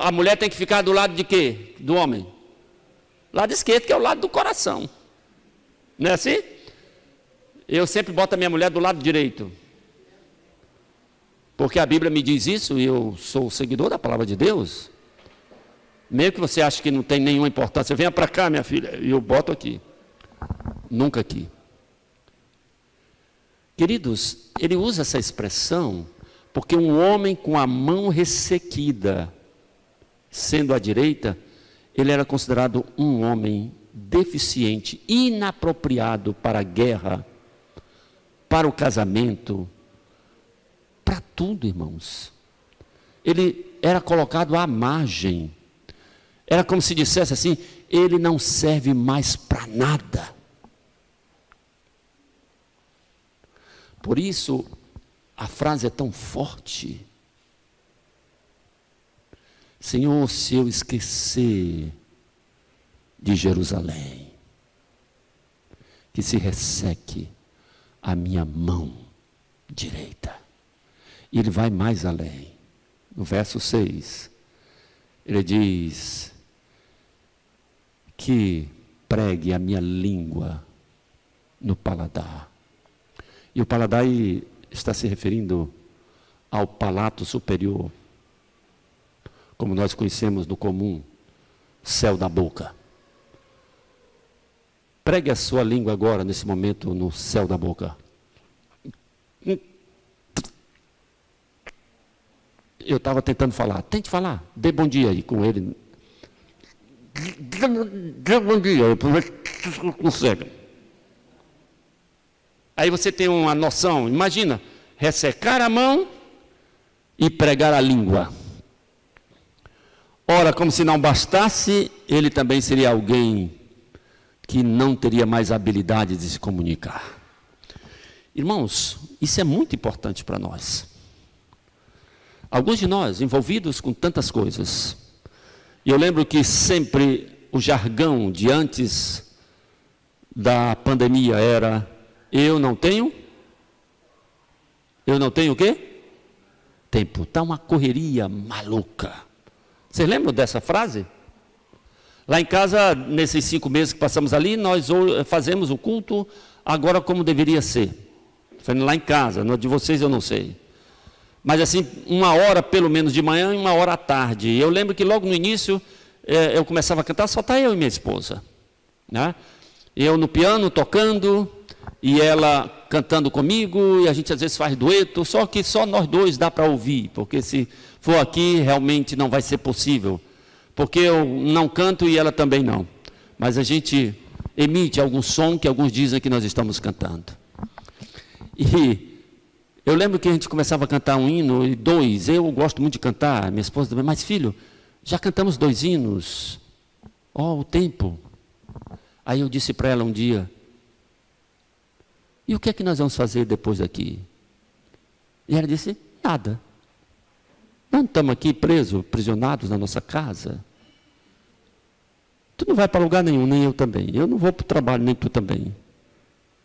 a mulher tem que ficar do lado de quê? Do homem. Lado esquerdo, que é o lado do coração. Não é assim? Eu sempre boto a minha mulher do lado direito, porque a Bíblia me diz isso, e eu sou seguidor da palavra de Deus. Mesmo que você ache que não tem nenhuma importância, venha para cá, minha filha, e eu boto aqui. Nunca aqui. Queridos, ele usa essa expressão porque um homem com a mão ressequida, sendo à direita, ele era considerado um homem deficiente, inapropriado para a guerra, para o casamento, para tudo, irmãos. Ele era colocado à margem. Era como se dissesse assim: ele não serve mais para nada. Por isso, a frase é tão forte. Senhor, se eu esquecer de Jerusalém, que se resseque a minha mão direita. E ele vai mais além. No verso 6, ele diz que pregue a minha língua no paladar. E o paladar está se referindo ao palato superior, como nós conhecemos no comum, céu da boca. Pregue a sua língua agora, nesse momento, no céu da boca. Eu estava tentando falar. Tente falar. Dê bom dia aí com ele. bom dia, consegue. Aí você tem uma noção, imagina, ressecar a mão e pregar a língua. Ora, como se não bastasse, ele também seria alguém que não teria mais habilidade de se comunicar. Irmãos, isso é muito importante para nós. Alguns de nós envolvidos com tantas coisas. E eu lembro que sempre o jargão de antes da pandemia era: eu não tenho o quê? Tempo. Está uma correria maluca. Vocês lembram dessa frase? Lá em casa, nesses 5 meses que passamos ali, nós fazemos o culto agora como deveria ser. Lá em casa, no de vocês eu não sei. Mas assim, 1 hora pelo menos de manhã e 1 hora à tarde. Eu lembro que logo no início eu começava a cantar, só está eu e minha esposa, né? Eu no piano tocando e ela cantando comigo, e a gente às vezes faz dueto, só que só nós dois dá para ouvir, porque se for aqui realmente não vai ser possível, porque eu não canto e ela também não, mas a gente emite algum som que alguns dizem que nós estamos cantando. E eu lembro que a gente começava a cantar um hino e 2, eu gosto muito de cantar, minha esposa também, mas filho, já cantamos 2 hinos, o tempo. Aí eu disse para ela um dia: e o que é que nós vamos fazer depois daqui? E ela disse: nada. Nós não estamos aqui presos, prisionados na nossa casa. Tu não vai para lugar nenhum, nem eu também. Eu não vou para o trabalho, nem tu também.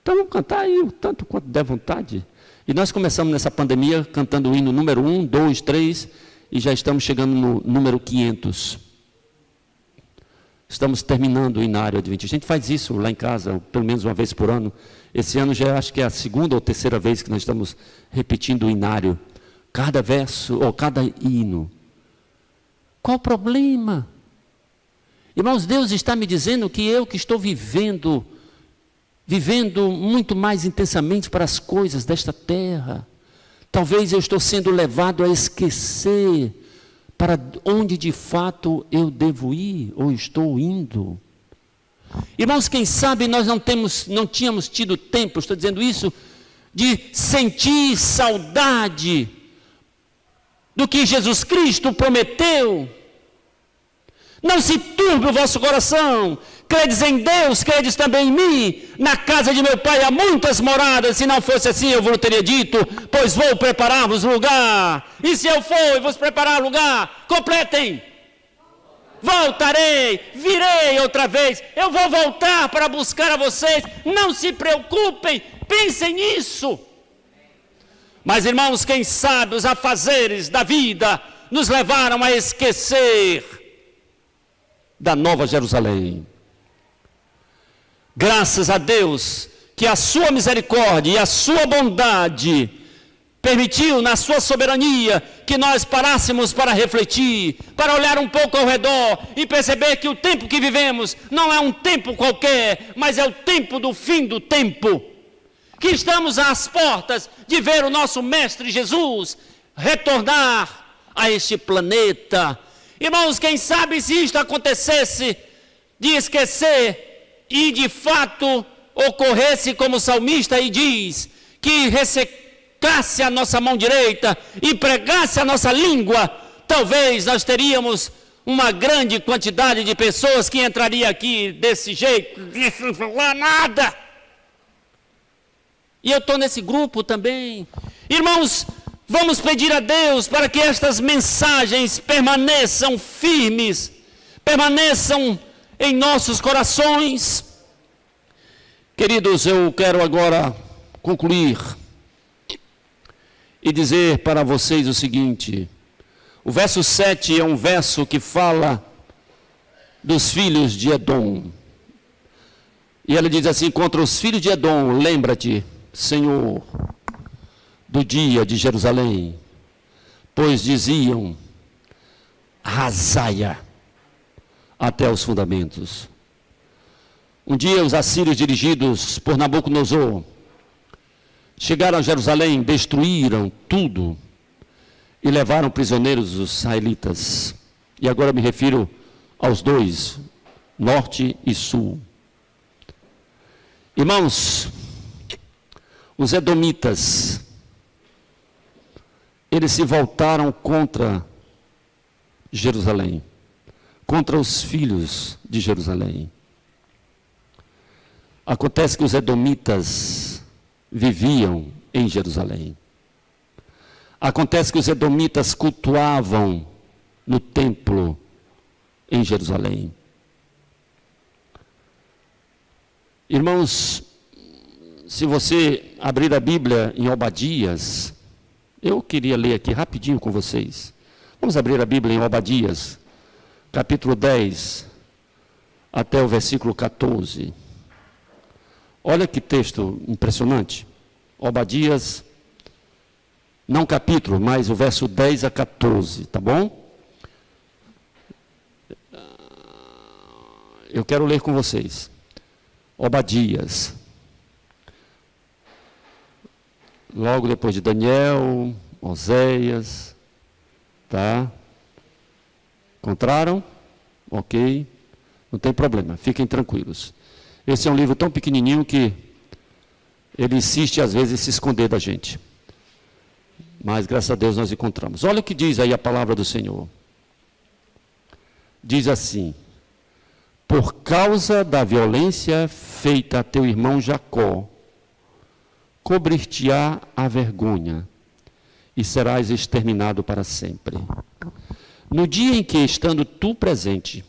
Então vamos cantar aí o tanto quanto der vontade. E nós começamos nessa pandemia cantando o hino número 1, 2, 3, e já estamos chegando no número 500. Estamos terminando o inário adventista. A gente faz isso lá em casa, pelo menos uma vez por ano. Esse ano já acho que é a 2ª ou 3ª vez que nós estamos repetindo o inário. Cada verso, ou cada hino. Qual o problema? Irmãos, Deus está me dizendo que eu que estou vivendo muito mais intensamente para as coisas desta terra. Talvez eu estou sendo levado a esquecer para onde de fato eu devo ir ou estou indo. Irmãos, quem sabe nós não tínhamos tido tempo, estou dizendo isso, de sentir saudade do que Jesus Cristo prometeu. Não se turbe o vosso coração, credes em Deus, credes também em mim. Na casa de meu pai há muitas moradas, se não fosse assim eu vos teria dito, pois vou preparar-vos lugar. E se eu for e vos preparar lugar, completem. Voltarei, virei outra vez, eu vou voltar para buscar a vocês. Não se preocupem, pensem nisso. Mas irmãos, quem sabe os afazeres da vida nos levaram a esquecer da Nova Jerusalém. Graças a Deus que a sua misericórdia e a sua bondade permitiu na sua soberania que nós parássemos para refletir, para olhar um pouco ao redor e perceber que o tempo que vivemos não é um tempo qualquer, mas é o tempo do fim do tempo. Que estamos às portas de ver o nosso Mestre Jesus retornar a este planeta. Irmãos, quem sabe se isto acontecesse, de esquecer e de fato ocorresse como o salmista aí diz, que ressecasse a nossa mão direita e pregasse a nossa língua, talvez nós teríamos uma grande quantidade de pessoas que entraria aqui desse jeito, sem falar nada. E eu estou nesse grupo também. Irmãos, vamos pedir a Deus para que estas mensagens permaneçam firmes, permaneçam em nossos corações. Queridos, eu quero agora concluir e dizer para vocês o seguinte: o verso 7 é um verso que fala dos filhos de Edom. E ele diz assim: contra os filhos de Edom, lembra-te, Senhor, do dia de Jerusalém, pois diziam: arrasai-a até os fundamentos. Um dia os assírios dirigidos por Nabucodonosor chegaram a Jerusalém, destruíram tudo e levaram prisioneiros os israelitas. E agora me refiro aos 2 norte e sul. Irmãos, os edomitas, eles se voltaram contra Jerusalém, contra os filhos de Jerusalém. Acontece que os edomitas viviam em Jerusalém. Acontece que os edomitas cultuavam no templo em Jerusalém. Irmãos, se você abrir a Bíblia em Obadias, eu queria ler aqui rapidinho com vocês. Vamos abrir a Bíblia em Obadias, capítulo 10, até o versículo 14. Olha que texto impressionante. Obadias, não capítulo, mas o verso 10 a 14, tá bom? Eu quero ler com vocês. Obadias. Logo depois de Daniel, Oséias, tá? Encontraram? Ok. Não tem problema, fiquem tranquilos. Esse é um livro tão pequenininho que ele insiste às vezes em se esconder da gente. Mas graças a Deus nós encontramos. Olha o que diz aí a palavra do Senhor. Diz assim: por causa da violência feita a teu irmão Jacó, cobrir-te-á a vergonha, e serás exterminado para sempre. No dia em que, estando tu presente,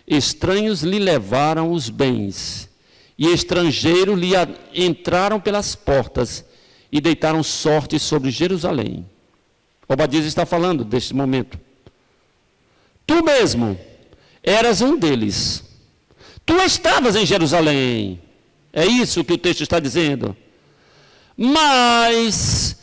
estranhos lhe levaram os bens, e estrangeiros lhe entraram pelas portas, e deitaram sorte sobre Jerusalém. Obadias está falando deste momento. Tu mesmo eras um deles. Tu estavas em Jerusalém. É isso que o texto está dizendo. Mas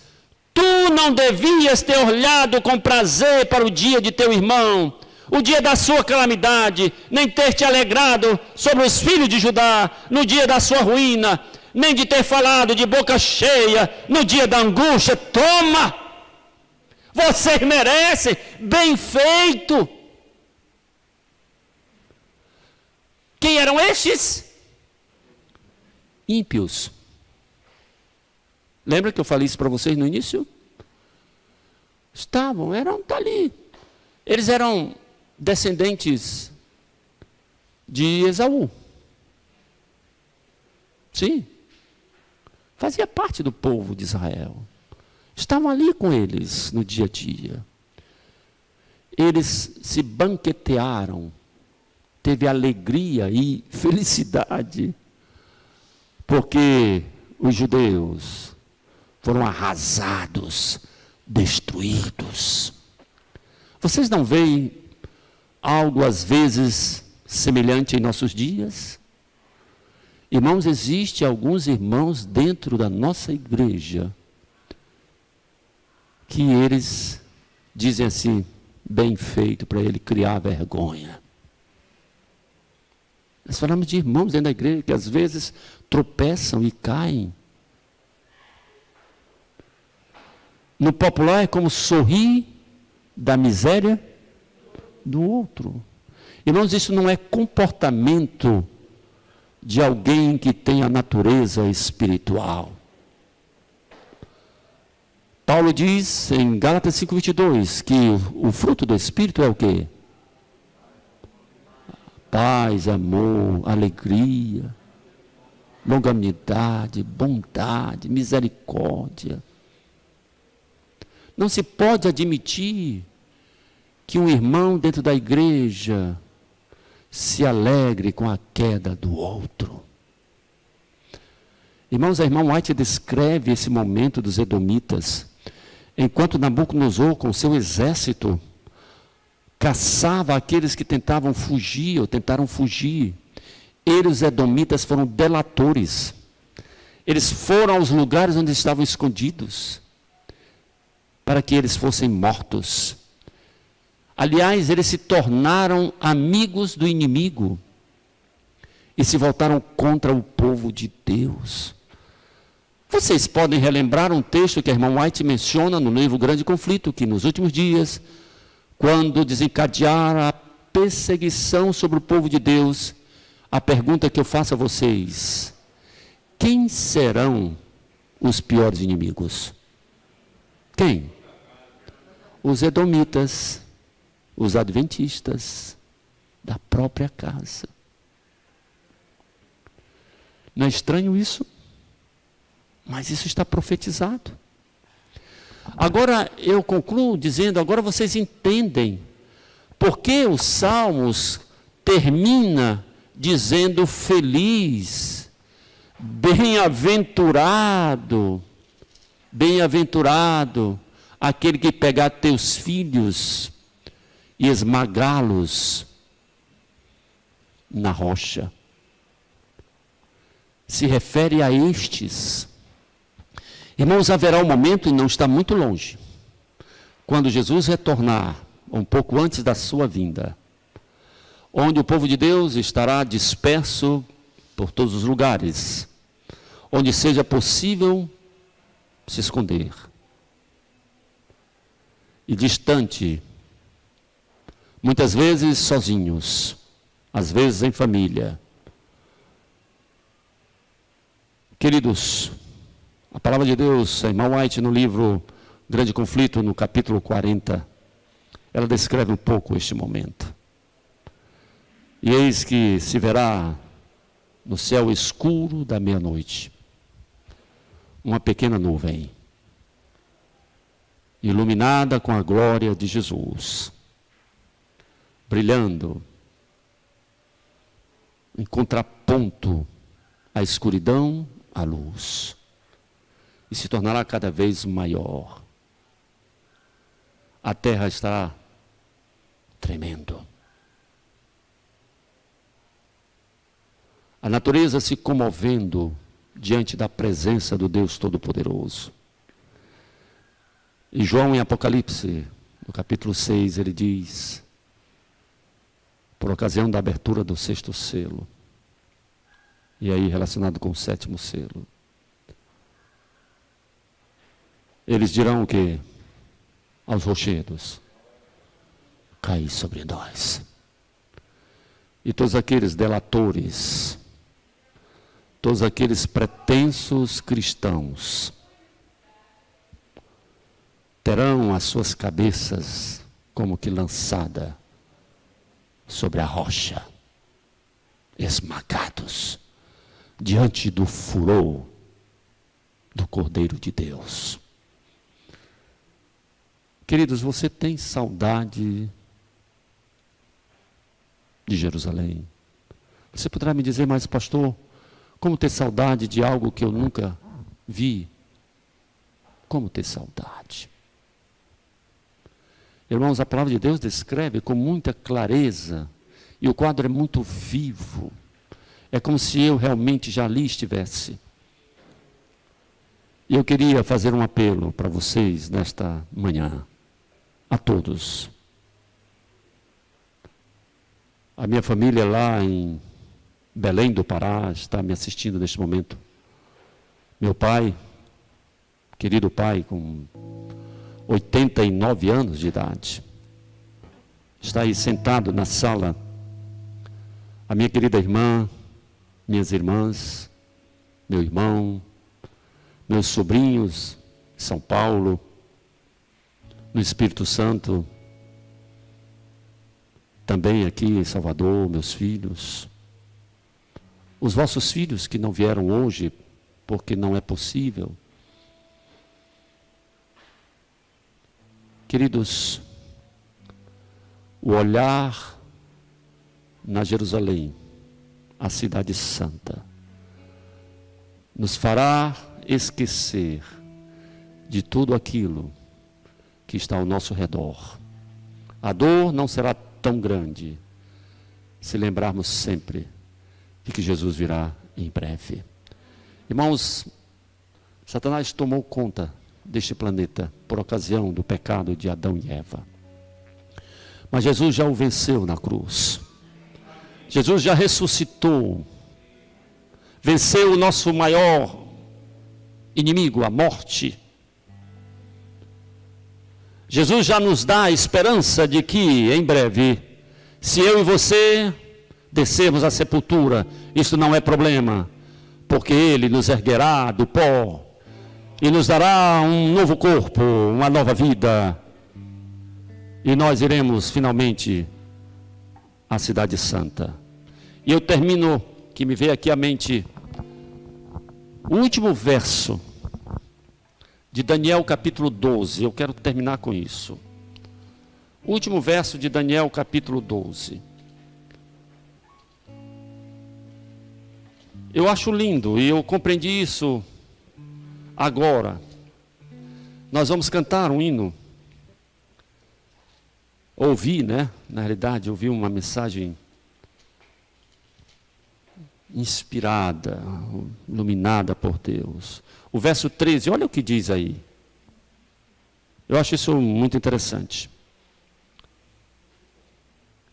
tu não devias ter olhado com prazer para o dia de teu irmão, o dia da sua calamidade, nem ter te alegrado sobre os filhos de Judá no dia da sua ruína, nem de ter falado de boca cheia no dia da angústia. Toma! Vocês merecem, bem feito. Quem eram estes? Ímpios. Lembra que eu falei isso para vocês no início? Tá ali. Eles eram descendentes de Esaú. Sim. Fazia parte do povo de Israel. Estavam ali com eles no dia a dia. Eles se banquetearam. Teve alegria e felicidade. Porque os judeus foram arrasados, destruídos. Vocês não veem algo às vezes semelhante em nossos dias? Irmãos, existe alguns irmãos dentro da nossa igreja que eles dizem assim, bem feito para ele criar vergonha. Nós falamos de irmãos dentro da igreja que às vezes tropeçam e caem. No popular é como sorrir da miséria do outro. Irmãos, isso não é comportamento de alguém que tem a natureza espiritual. Paulo diz em Gálatas 5:22 que o fruto do Espírito é o quê? Paz, amor, alegria, longanimidade, bondade, misericórdia. Não se pode admitir que um irmão dentro da igreja se alegre com a queda do outro. Irmãos, a irmã White descreve esse momento dos edomitas, enquanto Nabucodonosor, com seu exército, caçava aqueles que tentavam fugir ou tentaram fugir. Eles, os edomitas, foram delatores. Eles foram aos lugares onde estavam escondidos, para que eles fossem mortos. Aliás, eles se tornaram amigos do inimigo e se voltaram contra o povo de Deus. Vocês podem relembrar um texto que a irmã White menciona no livro Grande Conflito, que nos últimos dias, quando desencadearam perseguição sobre o povo de Deus, a pergunta que eu faço a vocês: quem serão os piores inimigos? Quem? Os edomitas, os adventistas da própria casa. Não é estranho isso? Mas isso está profetizado. Agora eu concluo dizendo, agora vocês entendem por que os Salmos termina dizendo feliz, bem-aventurado, bem-aventurado aquele que pegar teus filhos e esmagá-los na rocha. Se refere a estes. Irmãos, haverá um momento, e não está muito longe, quando Jesus retornar, um pouco antes da sua vinda, onde o povo de Deus estará disperso por todos os lugares, onde seja possível se esconder. E distante, muitas vezes sozinhos, às vezes em família. Queridos, a palavra de Deus, a irmã White, no livro Grande Conflito, no capítulo 40, ela descreve um pouco este momento. E eis que se verá no céu escuro da meia-noite uma pequena nuvem, iluminada com a glória de Jesus, brilhando em contraponto à escuridão, à luz, e se tornará cada vez maior. A terra estará tremendo. A natureza se comovendo diante da presença do Deus Todo-Poderoso. E João, em Apocalipse, no capítulo 6, ele diz, por ocasião da abertura do 6º selo, e aí relacionado com o 7º selo, eles dirão o quê? Aos rochedos: caí sobre nós. E todos aqueles delatores, todos aqueles pretensos cristãos, terão as suas cabeças como que lançada sobre a rocha, esmagados diante do furor do Cordeiro de Deus. Queridos, você tem saudade de Jerusalém? Você poderá me dizer, mas pastor, como ter saudade de algo que eu nunca vi? Como ter saudade? Irmãos, a palavra de Deus descreve com muita clareza, e o quadro é muito vivo. É como se eu realmente já ali estivesse. E eu queria fazer um apelo para vocês nesta manhã, a todos. A minha família lá em Belém do Pará está me assistindo neste momento. Meu pai, querido pai, com 89 anos de idade, está aí sentado na sala. A minha querida irmã, minhas irmãs, meu irmão, meus sobrinhos de São Paulo, no Espírito Santo, também aqui em Salvador, meus filhos, os vossos filhos que não vieram hoje, porque não é possível. Queridos, o olhar na Jerusalém, a cidade santa, nos fará esquecer de tudo aquilo que está ao nosso redor. A dor não será tão grande se lembrarmos sempre de que Jesus virá em breve. Irmãos, Satanás tomou conta deste planeta por ocasião do pecado de Adão e Eva. Mas Jesus já o venceu na cruz. Jesus já ressuscitou. Venceu o nosso maior inimigo, a morte. Jesus já nos dá a esperança de que, em breve, Se eu e você descermos à sepultura, isso não é problema, porque Ele nos erguerá do pó e nos dará um novo corpo, uma nova vida, e nós iremos finalmente à Cidade Santa. E eu termino, que me veio aqui à mente, o último verso de Daniel capítulo 12, eu quero terminar com isso. O último verso de Daniel capítulo 12. Eu acho lindo, e eu compreendi isso agora. Nós vamos cantar um hino. Ouvi, né? Na realidade, ouvi uma mensagem inspirada, iluminada por Deus. O verso 13, olha o que diz aí. Eu acho isso muito interessante.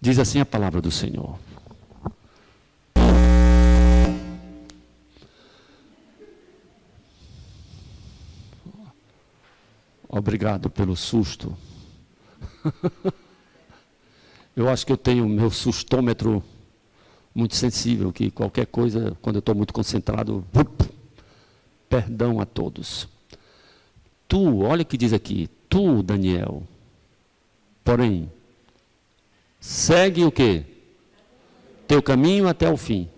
Diz assim a palavra do Senhor. Obrigado pelo susto. Eu acho que eu tenho meu sustômetro muito sensível, que qualquer coisa, quando eu estou muito concentrado, perdão a todos. Tu, olha o que diz aqui, tu, Daniel, porém, segue o quê? Teu caminho até o fim,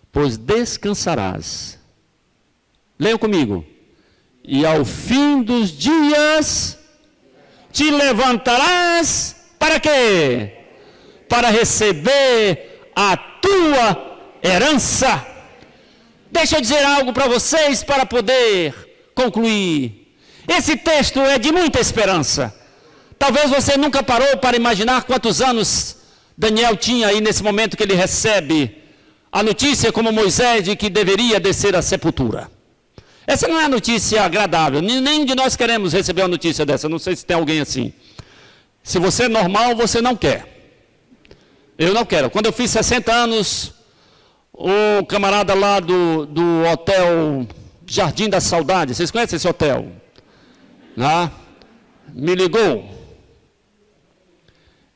pois descansarás. Leiam comigo. E ao fim dos dias te levantarás para quê? Para receber a tua herança. Deixa eu dizer algo para vocês para poder concluir. Esse texto é de muita esperança. Talvez você nunca parou para imaginar quantos anos Daniel tinha aí nesse momento que ele recebe a notícia, como Moisés, de que deveria descer à sepultura. Essa não é a notícia agradável, nem de nós queremos receber uma notícia dessa, não sei se tem alguém assim. Se você é normal, você não quer. Eu não quero. Quando eu fiz 60 anos, o camarada lá do hotel Jardim da Saudade, vocês conhecem esse hotel? Me ligou.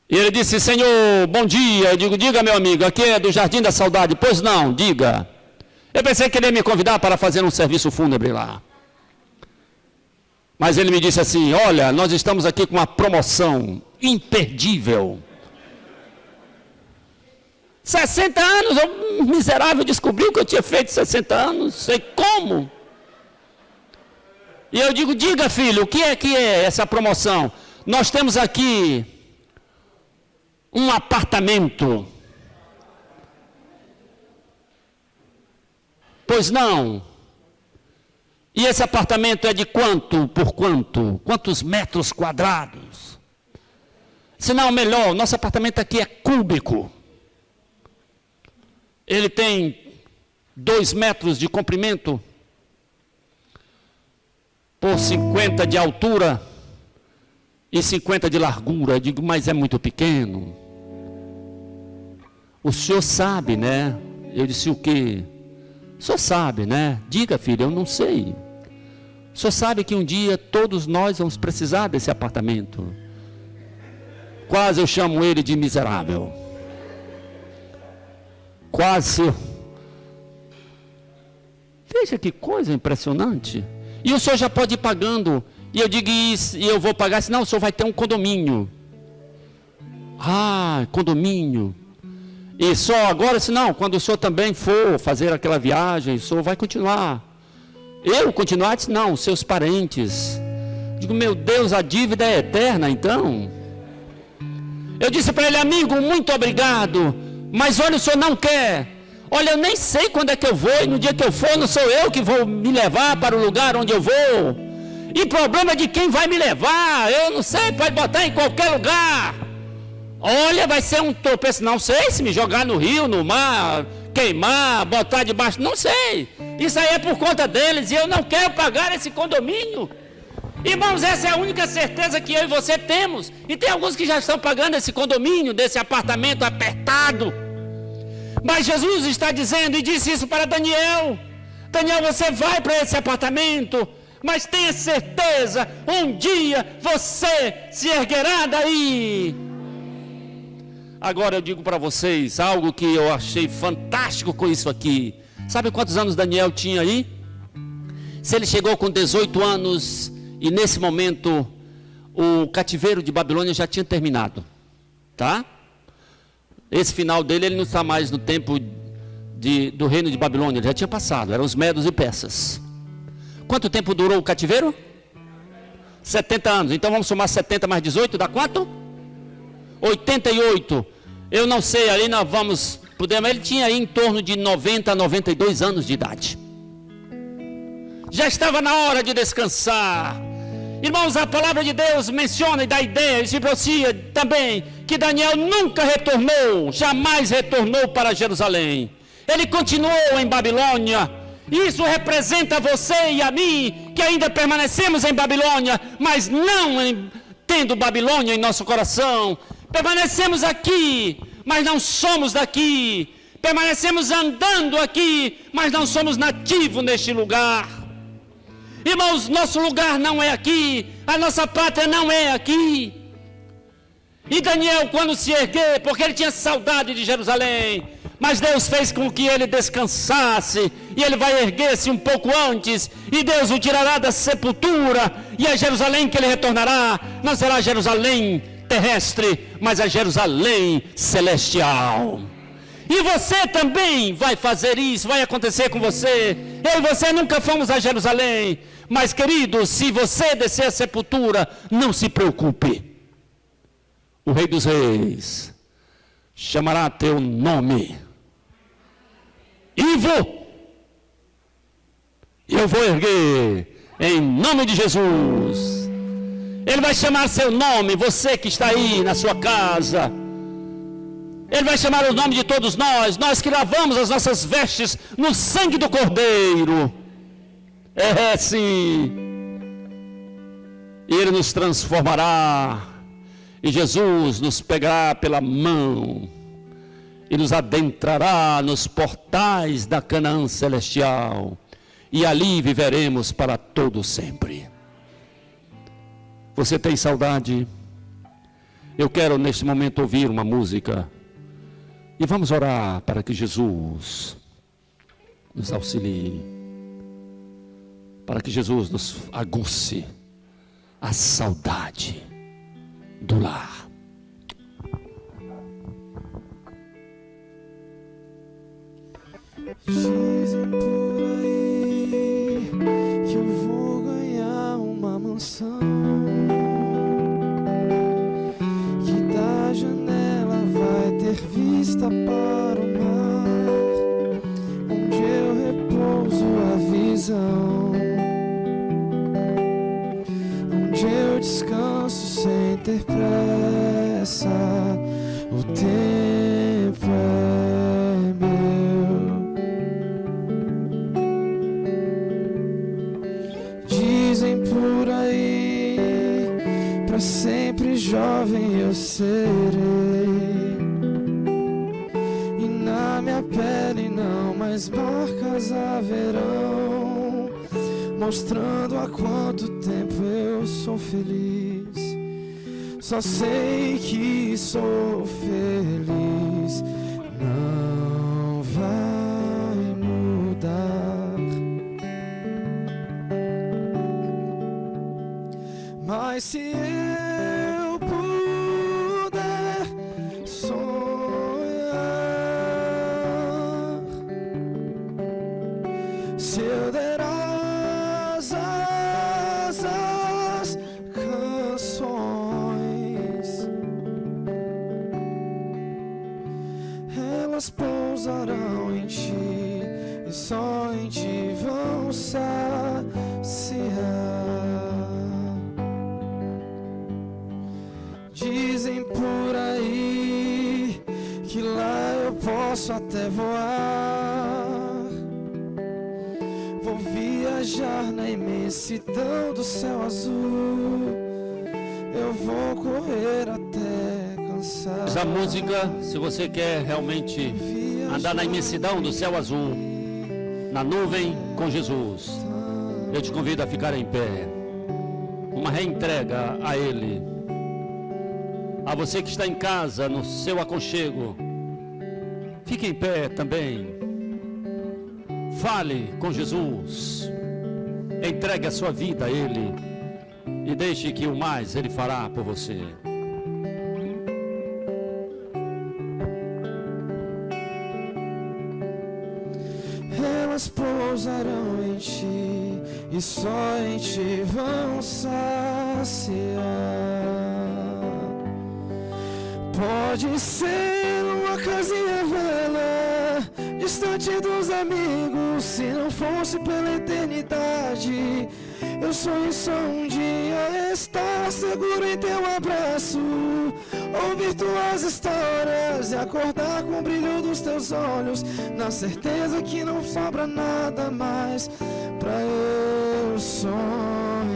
E ele disse, Senhor, bom dia. Eu digo, diga meu amigo, aqui é do Jardim da Saudade. Pois não, diga. Eu pensei que ele ia me convidar para fazer um serviço fúnebre lá. Mas ele me disse assim, olha, nós estamos aqui com uma promoção imperdível. 60 anos, o miserável descobriu que eu tinha feito 60 anos, sei como. E eu digo, diga filho, o que é essa promoção? Nós temos aqui um apartamento. Pois não. E esse apartamento é de quanto por quanto? Quantos metros quadrados? Se não, melhor, nosso apartamento aqui é cúbico. Ele tem 2 metros de comprimento por 50 de altura e 50 de largura. Eu digo, mas é muito pequeno. O senhor sabe, né? Eu disse, o quê? O senhor sabe, né? Diga, filho, eu não sei. O senhor sabe que um dia todos nós vamos precisar desse apartamento. Quase eu chamo ele de miserável. Quase. Veja que coisa impressionante. E o senhor já pode ir pagando. E eu digo isso, e eu vou pagar. Senão o senhor vai ter um condomínio. Ah, condomínio. E só agora, senão, quando o senhor também for fazer aquela viagem, o senhor vai continuar. Eu continuar? Disse, não, seus parentes. Digo, meu Deus, a dívida é eterna, então. Eu disse para ele, amigo, muito obrigado, mas olha, o senhor não quer. Olha, eu nem sei quando é que eu vou, e no dia que eu for, não sou eu que vou me levar para o lugar onde eu vou. E problema é de quem vai me levar, eu não sei, pode botar em qualquer lugar. Olha, vai ser um tropeço, não sei, se me jogar no rio, no mar, queimar, botar debaixo, não sei. Isso aí é por conta deles, e eu não quero pagar esse condomínio. Irmãos, essa é a única certeza que eu e você temos. E tem alguns que já estão pagando esse condomínio, desse apartamento apertado. Mas Jesus está dizendo, e disse isso para Daniel. Daniel, você vai para esse apartamento, mas tenha certeza, um dia você se erguerá daí. Agora eu digo para vocês algo que eu achei fantástico com isso aqui. Sabe quantos anos Daniel tinha aí? Se ele chegou com 18 anos e nesse momento o cativeiro de Babilônia já tinha terminado, tá? Esse final dele, ele não está mais no tempo do reino de Babilônia, ele já tinha passado, eram os medos e persas. Quanto tempo durou o cativeiro? 70 anos, então vamos somar 70 mais 18, dá quanto? 88, eu não sei, ali nós vamos, podemos, ele tinha aí em torno de 90 a 92 anos de idade. Já estava na hora de descansar. Irmãos, a palavra de Deus menciona e dá ideia, e se pronuncia também, que Daniel nunca retornou, jamais retornou para Jerusalém. Ele continuou em Babilônia. Isso representa você e a mim, que ainda permanecemos em Babilônia, mas não tendo Babilônia em nosso coração. Permanecemos aqui, mas não somos daqui. Permanecemos andando aqui, mas não somos nativos neste lugar. Irmãos, nosso lugar não é aqui, a nossa pátria não é aqui. E Daniel, quando se ergueu, porque ele tinha saudade de Jerusalém, mas Deus fez com que ele descansasse, e ele vai erguer-se um pouco antes, e Deus o tirará da sepultura, e a Jerusalém que ele retornará, não será Jerusalém terrestre, mas a Jerusalém celestial. E você também vai fazer isso, vai acontecer com você. Eu e você nunca fomos a Jerusalém, mas querido, se você descer a sepultura, não se preocupe. O Rei dos Reis chamará teu nome. Ivo, eu vou erguer em nome de Jesus. Ele vai chamar seu nome, você que está aí na sua casa. Ele vai chamar o nome de todos nós, nós que lavamos as nossas vestes no sangue do Cordeiro. É sim. E Ele nos transformará. E Jesus nos pegará pela mão e nos adentrará nos portais da Canaã celestial. E ali viveremos para todo sempre. Você tem saudade? Eu quero neste momento ouvir uma música. E vamos orar para que Jesus nos auxilie, para que Jesus nos aguce a saudade do lar. Dizem por aí que eu vou ganhar uma mansão, que da janela vai ter vista para o mar, onde eu repouso a visão, onde eu descanso sem ter pressa. O tempo é meu. Dizem por aí, pra sempre jovem eu serei, e na minha pele não mais marcas haverão, mostrando há quanto tempo eu sou feliz. Só sei que sou feliz, não vai mudar. Mas se eu puder sonhar, se eu der asas às canções, elas pousarão em ti e só em ti vão saciar. Dizem por aí que lá eu posso até voar, vou viajar na imensidão do céu azul, eu vou correr até cansar. Essa música, se você quer realmente andar na imensidão do céu azul, na nuvem com Jesus, eu te convido a ficar em pé. Uma reentrega a Ele. A você que está em casa, no seu aconchego, fique em pé também. Fale com Jesus. Entregue a sua vida a Ele e deixe que o mais Ele fará por você. Elas pousarão em ti e só em ti vão saciar. Pode ser uma casinha velha, distante dos amigos, se não fosse pela eternidade. Eu sonho só um dia estar seguro em teu abraço, ouvir tuas histórias e acordar com o brilho dos teus olhos, na certeza que não sobra nada mais pra eu sonhar.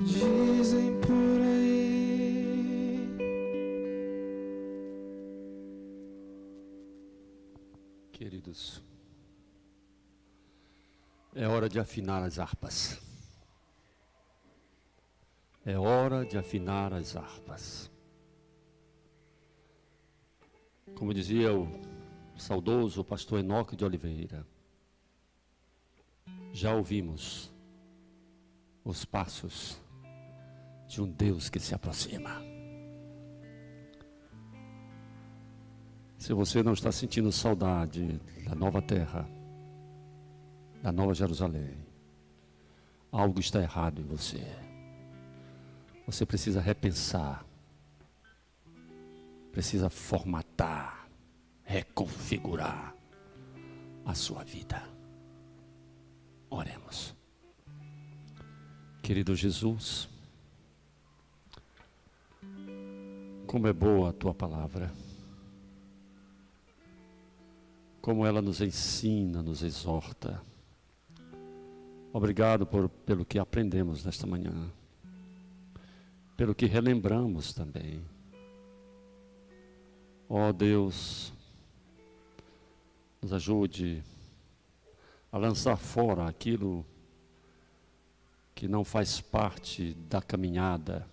Dizem por aí. Queridos, é hora de afinar as harpas. É hora de afinar as harpas. Como dizia o saudoso pastor Enoque de Oliveira, já ouvimos os passos de um Deus que se aproxima. Se você não está sentindo saudade da nova terra, da nova Jerusalém, algo está errado em você. Você precisa repensar, precisa formatar, reconfigurar a sua vida. Oremos. Querido Jesus, como é boa a tua palavra, como ela nos ensina, nos exorta. Obrigado pelo que aprendemos nesta manhã, pelo que relembramos também. Ó Deus, nos ajude a lançar fora aquilo que não faz parte da caminhada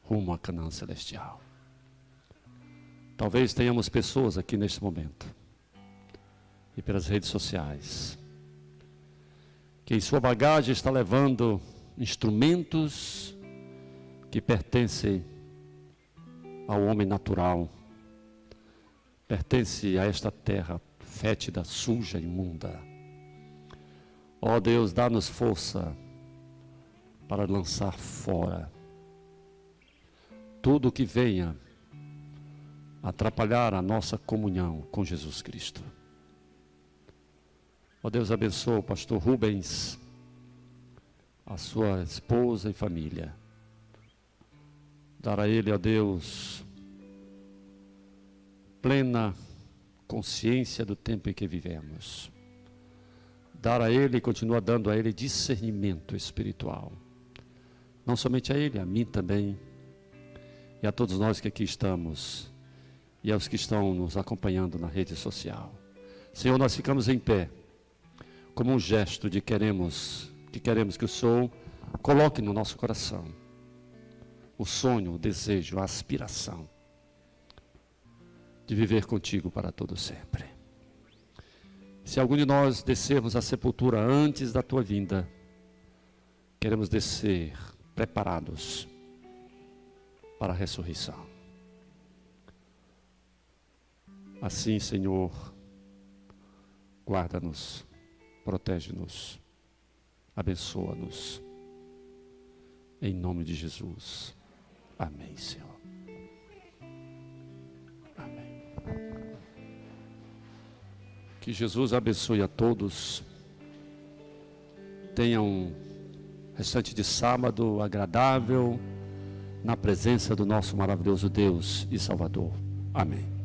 rumo à Canaã celestial. Talvez tenhamos pessoas aqui neste momento e pelas redes sociais que em sua bagagem está levando instrumentos que pertencem ao homem natural, pertence a esta terra fétida, suja, imunda. Ó Deus, dá-nos força para lançar fora tudo que venha atrapalhar a nossa comunhão com Jesus Cristo. Ó Deus, abençoa o pastor Rubens, a sua esposa e família. Dar a ele, ó Deus, plena consciência do tempo em que vivemos. Dar a ele e continua dando a ele discernimento espiritual. Não somente a ele, a mim também, e a todos nós que aqui estamos, e aos que estão nos acompanhando na rede social. Senhor, nós ficamos em pé, como um gesto de que queremos que o Senhor coloque no nosso coração o sonho, o desejo, a aspiração de viver contigo para todo sempre. Se algum de nós descermos à sepultura antes da tua vinda, queremos descer preparados para a ressurreição. Assim, Senhor, guarda-nos, protege-nos, abençoa-nos. Em nome de Jesus. Amém, Senhor. Amém. Que Jesus abençoe a todos. Tenham um restante de sábado agradável na presença do nosso maravilhoso Deus e Salvador. Amém.